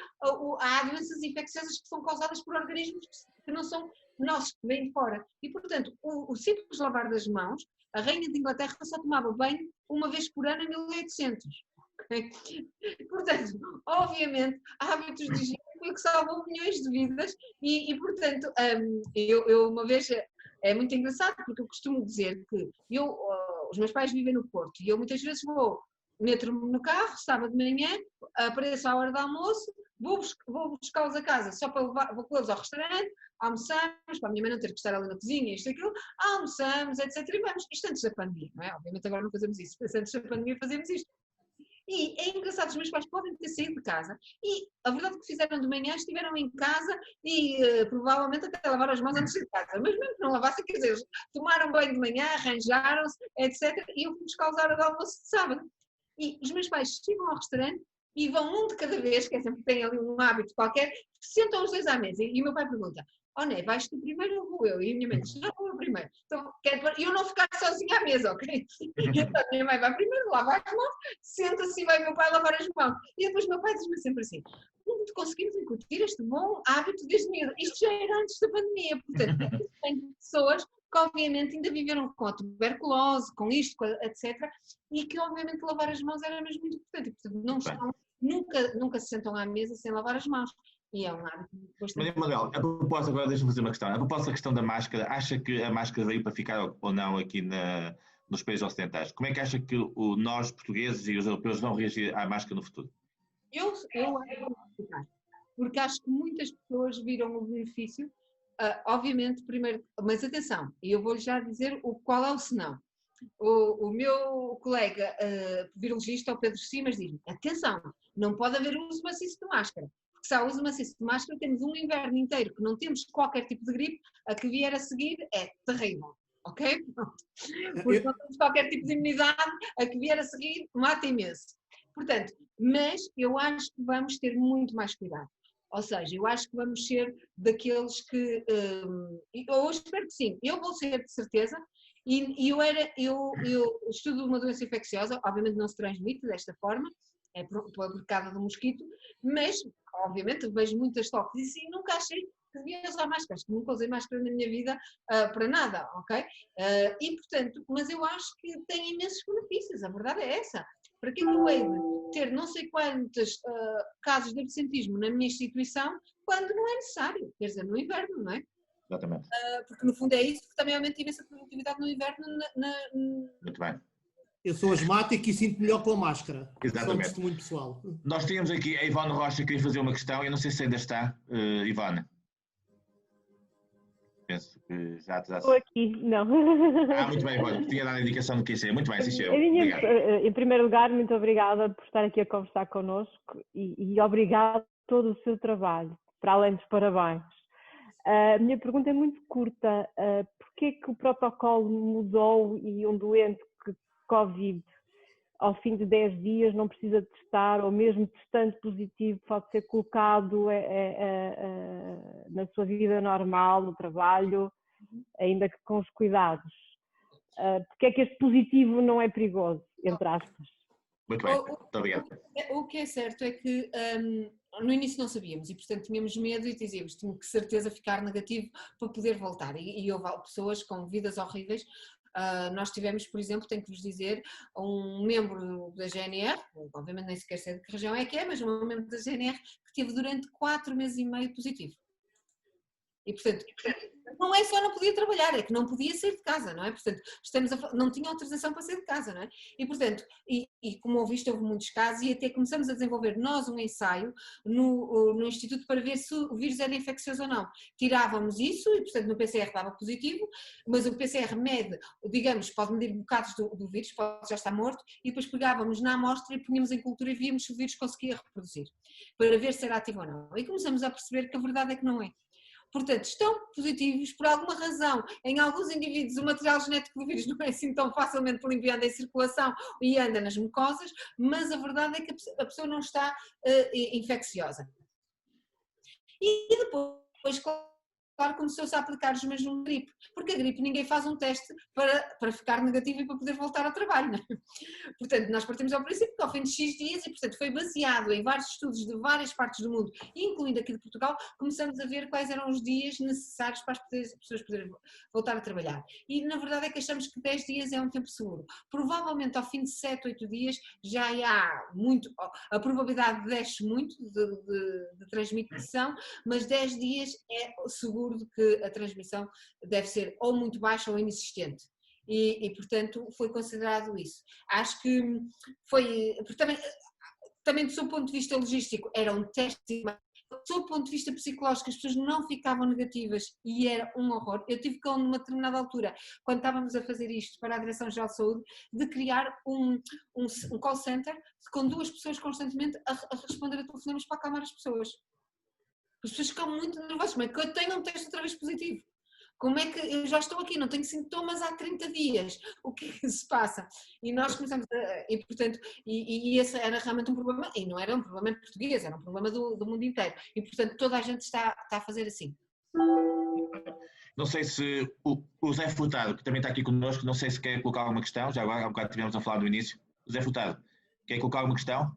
há doenças infecciosas que são causadas por organismos que não são nossos, que vêm de fora. E, portanto, o simples lavar das mãos, a Rainha de Inglaterra só tomava banho uma vez por ano em 1800. Okay? Portanto, obviamente, hábitos de higiene foi o que salvou milhões de vidas e portanto, eu uma vez, é muito engraçado porque eu costumo dizer que os meus pais vivem no Porto e eu muitas vezes meto-me no carro, sábado de manhã, apareço à hora do almoço, vou buscá-los a casa só para vou com eles ao restaurante, almoçamos, para a minha mãe não ter que estar ali na cozinha, isto e aquilo, almoçamos, etc. E vamos, isto antes da pandemia, não é? Obviamente agora não fazemos isso, mas antes da pandemia fazemos isto. E é engraçado, os meus pais podem ter saído de casa e a verdade é que fizeram de manhã, estiveram em casa e provavelmente até lavaram as mãos antes de casa, mas mesmo que não lavassem, quer dizer, tomaram banho de manhã, arranjaram-se, etc. E eu fui buscar-los à hora do almoço de sábado. E os meus pais chegam ao restaurante e vão um de cada vez, que é sempre que têm ali um hábito qualquer, sentam os dois à mesa. E o meu pai pergunta, Né, vais tu primeiro ou vou eu? E a minha mãe diz, não, vou eu primeiro. Então, eu não ficar sozinha à mesa, ok? Então a minha mãe vai primeiro, lava as mãos, senta-se e vai meu pai lavar as mãos. E depois meu pai diz-me sempre assim, conseguimos incutir este bom hábito desde miúdo. Isto já era antes da pandemia, portanto, tem pessoas que obviamente ainda viveram com a tuberculose, com isto, etc. E que obviamente lavar as mãos era mesmo muito importante. E, portanto, não estão, nunca se sentam à mesa sem lavar as mãos. E é um hábito bastante... Maria Manuel, a propósito, agora deixa-me fazer uma questão. A propósito da questão da máscara, acha que a máscara veio para ficar ou não aqui nos países ocidentais? Como é que acha que nós, portugueses e os europeus, vão reagir à máscara no futuro? Eu acho que vou ficar, porque acho que muitas pessoas viram o benefício, obviamente, primeiro, mas atenção, e eu vou-lhe já dizer qual é o senão. O meu colega virologista, o Pedro Simas, diz-me, atenção, não pode haver uso maciço de máscara. Se há uso maciço de máscara, temos um inverno inteiro que não temos qualquer tipo de gripe, a que vier a seguir é terrível, ok? Porque não temos qualquer tipo de imunidade, a que vier a seguir mata imenso. Portanto, mas eu acho que vamos ter muito mais cuidado. Ou seja, eu acho que vamos ser daqueles que, eu espero que sim, eu vou ser de certeza, e eu estudo uma doença infecciosa, obviamente não se transmite desta forma, é pela picada do mosquito, mas, obviamente, vejo muitas toques e nunca achei que devia usar máscara, acho que nunca usei máscara na minha vida para nada, ok? E, portanto, mas eu acho que tem imensos benefícios, a verdade é essa. Para que eu hei de ter não sei quantos casos de absentismo na minha instituição, quando não é necessário, quer dizer, no inverno, não é? Exatamente. Porque, no fundo, é isso que também aumenta imensa produtividade no inverno. Muito bem. Eu sou asmático e sinto melhor com a máscara. Exatamente. Só um testemunho pessoal. Nós tínhamos aqui a Ivone Rocha que queria fazer uma questão, eu não sei se ainda está, Ivone. Penso que já... Estou aqui, não. Muito bem, Ivone, tinha dado a indicação do que ia ser. Muito bem, sim, senhor. Em primeiro lugar, muito obrigada por estar aqui a conversar connosco e obrigada por todo o seu trabalho, para além dos parabéns. A minha pergunta é muito curta. Porquê é que o protocolo mudou e um doente que Covid, ao fim de 10 dias, não precisa de testar, ou mesmo testando positivo, pode ser colocado na sua vida normal, no trabalho, ainda que com os cuidados? Porque é que este positivo não é perigoso, entre aspas? Muito bem, muito obrigado. O que é certo é que no início não sabíamos e, portanto, tínhamos medo e dizíamos que tinha que certeza ficar negativo para poder voltar. E houve pessoas com vidas horríveis. Nós tivemos, por exemplo, tenho que vos dizer, um membro da GNR, obviamente nem sequer sei de que região é que é, mas um membro da GNR que teve durante 4 meses e meio positivo. E, portanto, não é só não podia trabalhar, é que não podia sair de casa, não é? Portanto, não tinha autorização para sair de casa, não é? E, portanto, como ouviste, houve muitos casos e até começamos a desenvolver nós um ensaio no Instituto para ver se o vírus era infeccioso ou não. Tirávamos isso e, portanto, no PCR dava positivo, mas o PCR mede, digamos, pode medir bocados do vírus, pode já estar morto, e depois pegávamos na amostra e punhamos em cultura e víamos se o vírus conseguia reproduzir, para ver se era ativo ou não. E começamos a perceber que a verdade é que não é. Portanto, estão positivos por alguma razão. Em alguns indivíduos o material genético do vírus não é assim tão facilmente limpiado em circulação e anda nas mucosas, mas a verdade é que a pessoa não está infecciosa. E depois, claro, começou-se a aplicar os mesmos gripe, porque a gripe ninguém faz um teste para ficar negativo e para poder voltar ao trabalho, não é? Portanto, nós partimos ao princípio que ao fim de X dias, e portanto foi baseado em vários estudos de várias partes do mundo, incluindo aqui de Portugal, começamos a ver quais eram os dias necessários para as pessoas poderem voltar a trabalhar. E na verdade é que achamos que 10 dias é um tempo seguro. Provavelmente ao fim de 7, 8 dias já há muito, a probabilidade desce muito de transmissão, mas 10 dias é seguro de que a transmissão deve ser ou muito baixa ou inexistente. E portanto, foi considerado isso. Acho que foi, também do seu ponto de vista logístico, era um teste, do seu ponto de vista psicológico, as pessoas não ficavam negativas e era um horror. Eu tive que, numa determinada altura, quando estávamos a fazer isto para a Direção-Geral de Saúde, de criar um call center com 2 pessoas constantemente a responder a telefonemas para acalmar as pessoas. As pessoas ficam muito nervosas, como é que eu tenho um teste outra vez positivo? Como é que eu já estou aqui, não tenho sintomas há 30 dias? O que é que se passa? E nós começamos e portanto, esse era realmente um problema, e não era um problema português, era um problema do mundo inteiro. E portanto toda a gente está a fazer assim. Não sei se o Zé Furtado, que também está aqui connosco, não sei se quer colocar alguma questão, já agora há um bocado tivemos a falar no início. Zé Furtado, quer colocar alguma questão?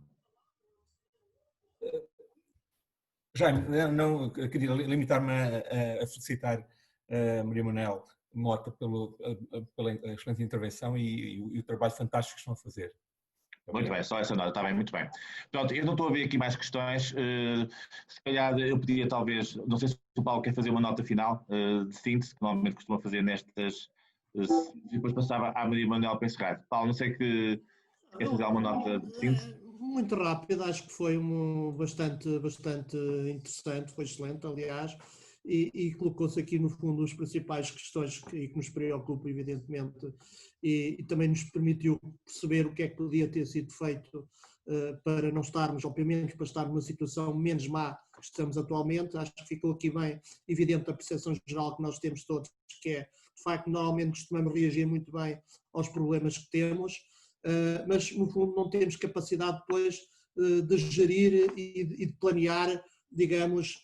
Jaime, não queria limitar-me a felicitar a Maria Manuel Mota pela excelente intervenção e o trabalho fantástico que estão a fazer. Muito bem, só essa nota, está bem, muito bem. Pronto, eu não estou a ver aqui mais questões, se calhar eu podia talvez, não sei se o Paulo quer fazer uma nota final de síntese, que normalmente costuma fazer nestas, e depois passava à Maria Manuel para encerrar. Paulo, não sei que quer fazer alguma nota de síntese? Muito rápido, acho que foi bastante interessante, foi excelente, aliás, e colocou-se aqui no fundo as principais questões que nos preocupam, evidentemente, e também nos permitiu perceber o que é que podia ter sido feito para não estarmos, obviamente, para estar numa situação menos má que estamos atualmente. Acho que ficou aqui bem evidente a percepção geral que nós temos todos, que é, de facto, normalmente costumamos reagir muito bem aos problemas que temos, mas no fundo não temos capacidade depois de gerir e de planear, digamos,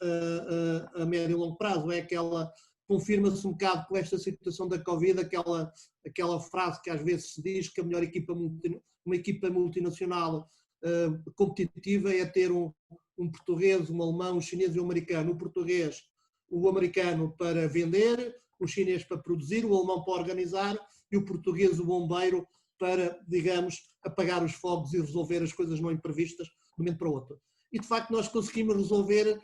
a médio e longo prazo. É aquela, confirma-se um bocado com esta situação da Covid, aquela frase que às vezes se diz que a melhor uma equipa multinacional competitiva é ter um português, um alemão, um chinês e um americano. O português, o americano para vender, o chinês para produzir, o alemão para organizar e o português, o bombeiro, para, digamos, apagar os fogos e resolver as coisas não imprevistas de um momento para o outro. E, de facto, nós conseguimos resolver,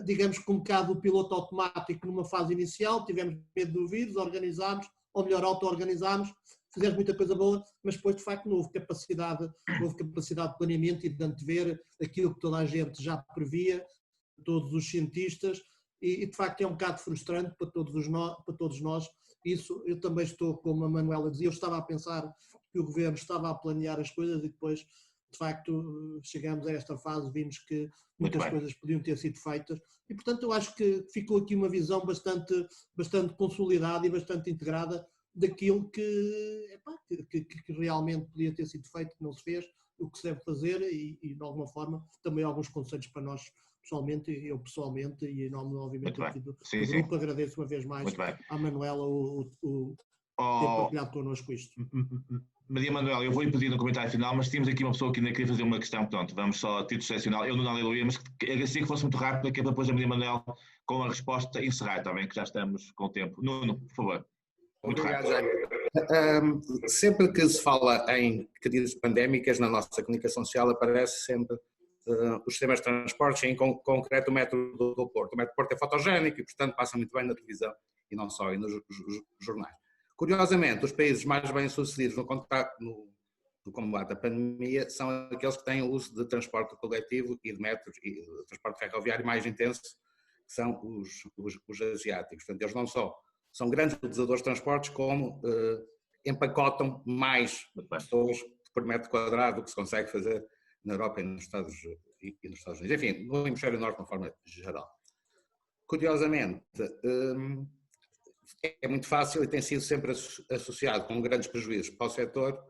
digamos, com um bocado o piloto automático numa fase inicial, tivemos medo do vírus, organizámos, ou melhor, auto-organizámos, fizemos muita coisa boa, mas depois de facto não houve capacidade de planeamento e de antever aquilo que toda a gente já previa, todos os cientistas, e de facto é um bocado frustrante para todos nós. Isso eu também estou, como a Manuela dizia, eu estava a pensar que o governo estava a planear as coisas e depois, de facto, chegamos a esta fase, vimos que muitas coisas podiam ter sido feitas e, portanto, eu acho que ficou aqui uma visão bastante consolidada e bastante integrada daquilo que realmente podia ter sido feito, que não se fez, o que se deve fazer e de alguma forma, também alguns conselhos para nós pessoalmente, eu pessoalmente e em nome, obviamente, aqui do grupo, agradeço uma vez mais à Manuela ter partilhado connosco isto. Maria Manuela, eu vou-lhe pedir no comentário final, mas tínhamos aqui uma pessoa que ainda queria fazer uma questão, pronto, vamos só a título excepcional, eu não aleluia, mas agradecia que fosse muito rápido, que é para depois a Maria Manuela, com a resposta, encerrar, está bem, que já estamos com o tempo. Nuno, por favor. Muito obrigado, Jaime. Sempre que se fala em crises pandémicas, na nossa comunicação social aparece sempre os sistemas de transportes, em concreto o método do Porto. O método do Porto é fotogénico e, portanto, passa muito bem na televisão e não só, e nos jornais. Curiosamente, os países mais bem-sucedidos no combate à pandemia são aqueles que têm o uso de transporte coletivo e de metros e de transporte ferroviário mais intenso, que são os asiáticos. Portanto, eles não só são grandes utilizadores de transportes, como empacotam mais pessoas por metro quadrado do que se consegue fazer na Europa e nos Estados Unidos. Enfim, no hemisfério norte, de uma forma geral. Curiosamente, é muito fácil e tem sido sempre associado com grandes prejuízos para o setor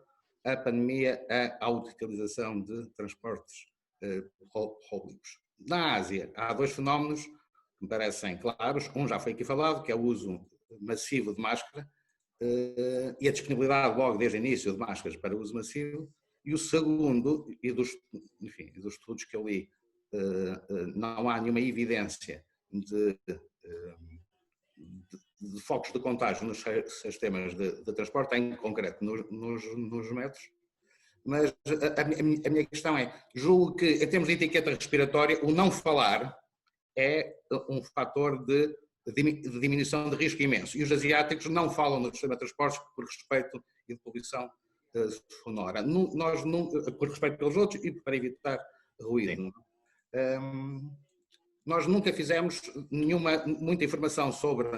a pandemia à utilização de transportes públicos. Na Ásia, há dois fenómenos que me parecem claros. Um já foi aqui falado, que é o uso massivo de máscara e a disponibilidade logo desde o início de máscaras para uso massivo. E o segundo, e dos estudos que eu li, não há nenhuma evidência de focos de contágio nos sistemas de transporte, em concreto nos metros. Mas a minha questão é, julgo que em termos de etiqueta respiratória, o não falar é um fator de diminuição de risco imenso. E os asiáticos não falam no sistema de transportes por respeito e de poluição sonora. Nós, por respeito pelos outros e para evitar ruído. Nós nunca fizemos muita informação sobre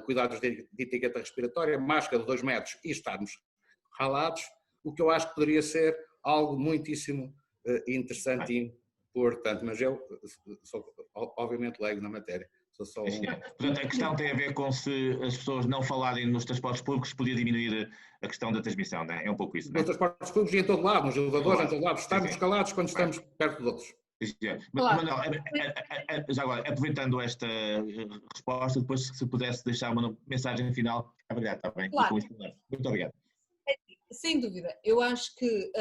cuidados de etiqueta respiratória, máscara de 2 metros e estarmos ralados, o que eu acho que poderia ser algo muitíssimo interessante e importante, mas eu sou obviamente leigo na matéria. Portanto, a questão tem a ver com se as pessoas não falarem nos transportes públicos podia diminuir a questão da transmissão, não é? É um pouco isso, não é? Nos transportes públicos e em todo lado, nos elevadores, em todo lado, estarmos calados quando estamos perto de outros. Claro. Manuel, já agora, aproveitando esta resposta, depois se pudesse deixar uma mensagem final, obrigado, está bem? Claro. Muito obrigado. Sem dúvida, eu acho que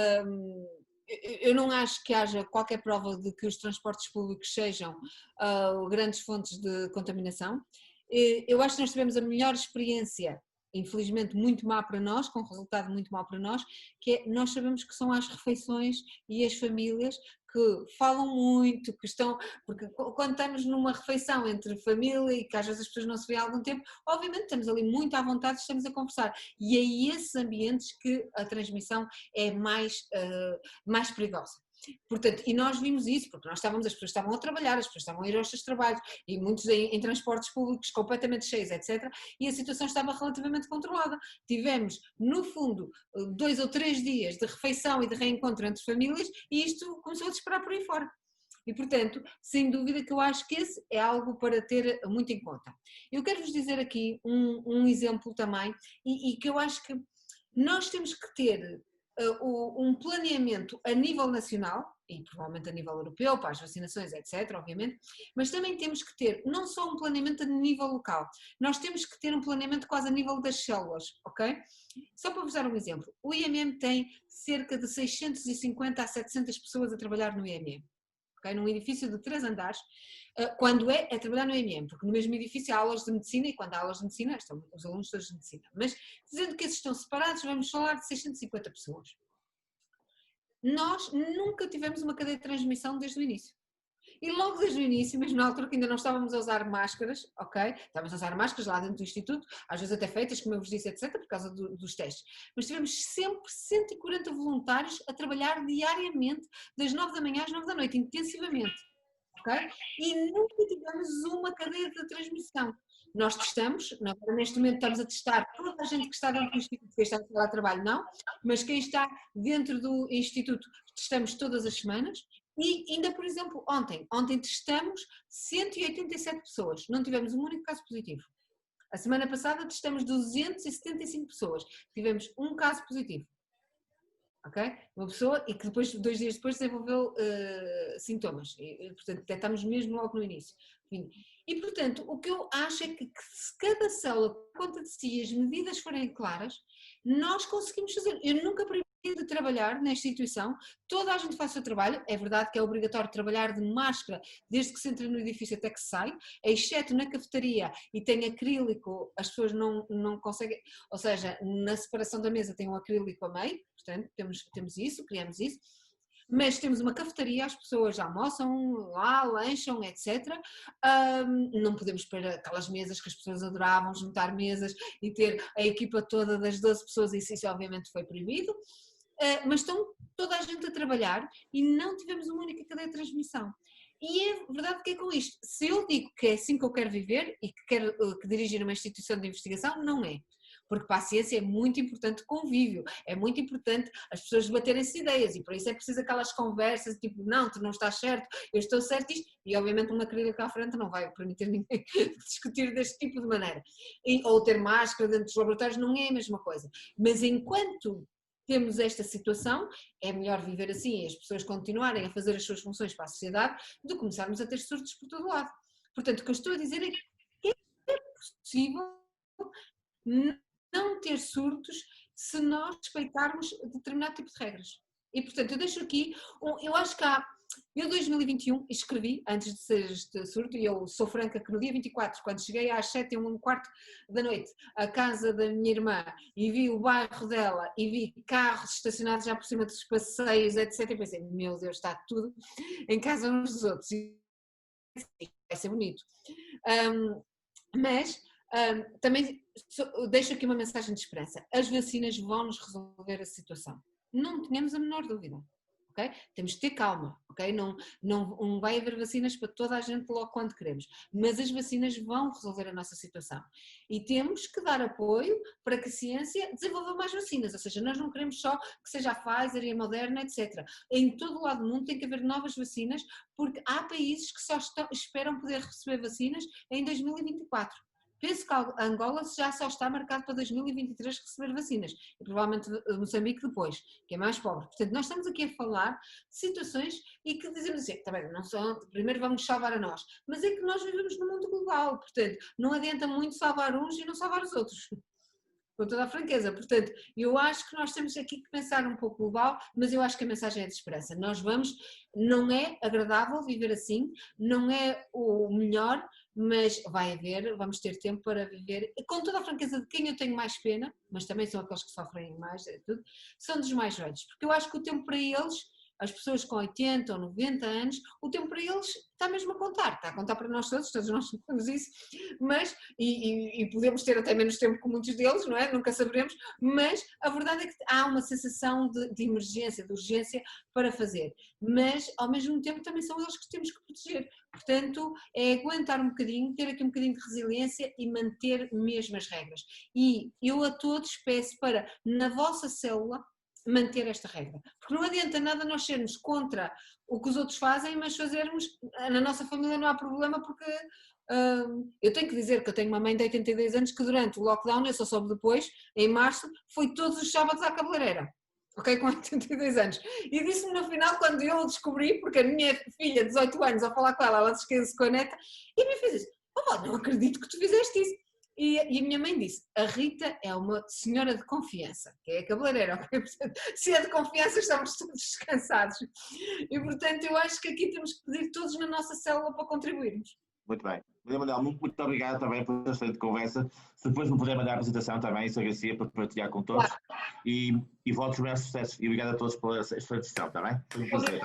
eu não acho que haja qualquer prova de que os transportes públicos sejam grandes fontes de contaminação. Eu acho que nós tivemos a melhor experiência, infelizmente muito má para nós, com um resultado muito mau para nós, que é, nós sabemos que são as refeições e as famílias que falam muito, que estão, porque quando estamos numa refeição entre família e que às vezes as pessoas não se veem há algum tempo, obviamente estamos ali muito à vontade, estamos a conversar, e é esses ambientes que a transmissão é mais perigosa. Portanto, e nós vimos isso, porque as pessoas estavam a trabalhar, as pessoas estavam a ir aos seus trabalhos, e muitos em transportes públicos completamente cheios, etc. E a situação estava relativamente controlada. Tivemos, no fundo, 2 ou 3 dias de refeição e de reencontro entre famílias, e isto começou a disparar por aí fora. E, portanto, sem dúvida que eu acho que esse é algo para ter muito em conta. Eu quero-vos dizer aqui um exemplo também, e que eu acho que nós temos que ter um planeamento a nível nacional, e provavelmente a nível europeu, para as vacinações, etc., obviamente, mas também temos que ter não só um planeamento a nível local, nós temos que ter um planeamento quase a nível das células, ok? Só para vos dar um exemplo, o IMM tem cerca de 650 a 700 pessoas a trabalhar no IMM, ok? Num edifício de 3 andares, quando é trabalhar no IMM, porque no mesmo edifício há aulas de medicina, e quando há aulas de medicina estão os alunos todos de medicina, mas dizendo que esses estão separados, vamos falar de 650 pessoas. Nós nunca tivemos uma cadeia de transmissão desde o início. E logo desde o início, mesmo na altura que ainda não estávamos a usar máscaras, ok? Estávamos a usar máscaras lá dentro do Instituto, às vezes até feitas, como eu vos disse, etc., por causa dos testes. Mas tivemos sempre 140 voluntários a trabalhar diariamente, das 9 da manhã às 9 da noite, intensivamente. Okay? E nunca tivemos uma cadeia de transmissão. Nós testamos, agora neste momento estamos a testar toda a gente que está dentro do Instituto, quem está a trabalho não, mas quem está dentro do Instituto testamos todas as semanas e ainda, por exemplo, ontem testamos 187 pessoas, não tivemos um único caso positivo. A semana passada testamos 275 pessoas, tivemos um caso positivo. Okay? Uma pessoa e que depois, 2 dias depois, desenvolveu sintomas. E, portanto, detectamos mesmo logo no início. Enfim. E, portanto, o que eu acho é que se cada célula conta de si e as medidas forem claras, nós conseguimos fazer. Eu nunca proibi de trabalhar nesta instituição, toda a gente faz o seu trabalho, é verdade que é obrigatório trabalhar de máscara desde que se entra no edifício até que se sai, exceto na cafetaria e tem acrílico, as pessoas não conseguem, ou seja, na separação da mesa tem um acrílico a meio, portanto temos isso, criamos isso, mas temos uma cafetaria, as pessoas almoçam lá, lancham, etc. Não podemos ter aquelas mesas que as pessoas adoravam, juntar mesas e ter a equipa toda das 12 pessoas, isso obviamente foi proibido. Mas estão toda a gente a trabalhar e não tivemos uma única cadeia de transmissão. E é verdade que é com isto. Se eu digo que é assim que eu quero viver e que quero dirigir uma instituição de investigação, não é. Porque para a ciência é muito importante o convívio, é muito importante as pessoas debaterem-se ideias e por isso é preciso aquelas conversas tipo, não, tu não estás certo, eu estou certo isto, e obviamente uma acrílico à frente não vai permitir ninguém discutir deste tipo de maneira. Ou ter máscara dentro dos laboratórios não é a mesma coisa. Mas enquanto temos esta situação, é melhor viver assim e as pessoas continuarem a fazer as suas funções para a sociedade do que começarmos a ter surtos por todo lado. Portanto, o que eu estou a dizer é que é possível não ter surtos se nós respeitarmos determinado tipo de regras. E, portanto, eu deixo aqui, eu acho que eu 2021 escrevi, antes de ser este surto, e eu sou franca que no dia 24, quando cheguei às 7h15 da noite à casa da minha irmã e vi o bairro dela e vi carros estacionados já por cima dos passeios, etc, e pensei, meu Deus, está tudo em casa uns dos outros, e vai ser bonito. Mas também deixo aqui uma mensagem de esperança, as vacinas vão nos resolver a situação, não tenhamos a menor dúvida. Okay? Temos de ter calma, okay? Não vai haver vacinas para toda a gente logo quando queremos, mas as vacinas vão resolver a nossa situação e temos que dar apoio para que a ciência desenvolva mais vacinas, ou seja, nós não queremos só que seja a Pfizer e a Moderna, etc. Em todo o lado do mundo tem que haver novas vacinas porque há países que só esperam poder receber vacinas em 2024. Penso que Angola já só está marcado para 2023 receber vacinas e provavelmente Moçambique depois, que é mais pobre. Portanto, nós estamos aqui a falar de situações e que dizemos assim, tá bem, não só, primeiro vamos salvar a nós, mas é que nós vivemos no mundo global, portanto, não adianta muito salvar uns e não salvar os outros. Com toda a franqueza, portanto, eu acho que nós temos aqui que pensar um pouco global, mas eu acho que a mensagem é de esperança. Nós não é agradável viver assim, não é o melhor, mas vamos ter tempo para viver, com toda a franqueza de quem eu tenho mais pena, mas também são aqueles que sofrem mais, são dos mais velhos, porque eu acho que o tempo para eles, as pessoas com 80 ou 90 anos, o tempo para eles está mesmo a contar, está a contar para nós todos nós sabemos isso, mas, e podemos ter até menos tempo com muitos deles, não é? Nunca saberemos, mas a verdade é que há uma sensação de emergência, de urgência para fazer, mas ao mesmo tempo também são eles que temos que proteger, portanto é aguentar um bocadinho, ter aqui um bocadinho de resiliência e manter mesmo as regras. E eu a todos peço para, na vossa célula, manter esta regra, porque não adianta nada nós sermos contra o que os outros fazem, mas fazermos, na nossa família não há problema porque eu tenho que dizer que eu tenho uma mãe de 82 anos que durante o lockdown, eu só soube depois, em março, foi todos os sábados à cabeleireira, ok, com 82 anos, e disse-me no final quando eu o descobri, porque a minha filha de 18 anos ao falar com ela se esquece com a neta, e me fez isso, não acredito que tu fizeste isso. E a minha mãe disse, a Rita é uma senhora de confiança, que é a cabeleireira, okay? Portanto, se é de confiança estamos todos descansados. E portanto eu acho que aqui temos que pedir todos na nossa célula para contribuirmos. Muito bem. Manuel, muito obrigado também por esta excelente conversa. Se depois me puder mandar a apresentação também, isso agradecia para partilhar com todos. Claro. E votos de sucesso. E obrigado a todos pela excelente sessão, está bem? Foi um prazer.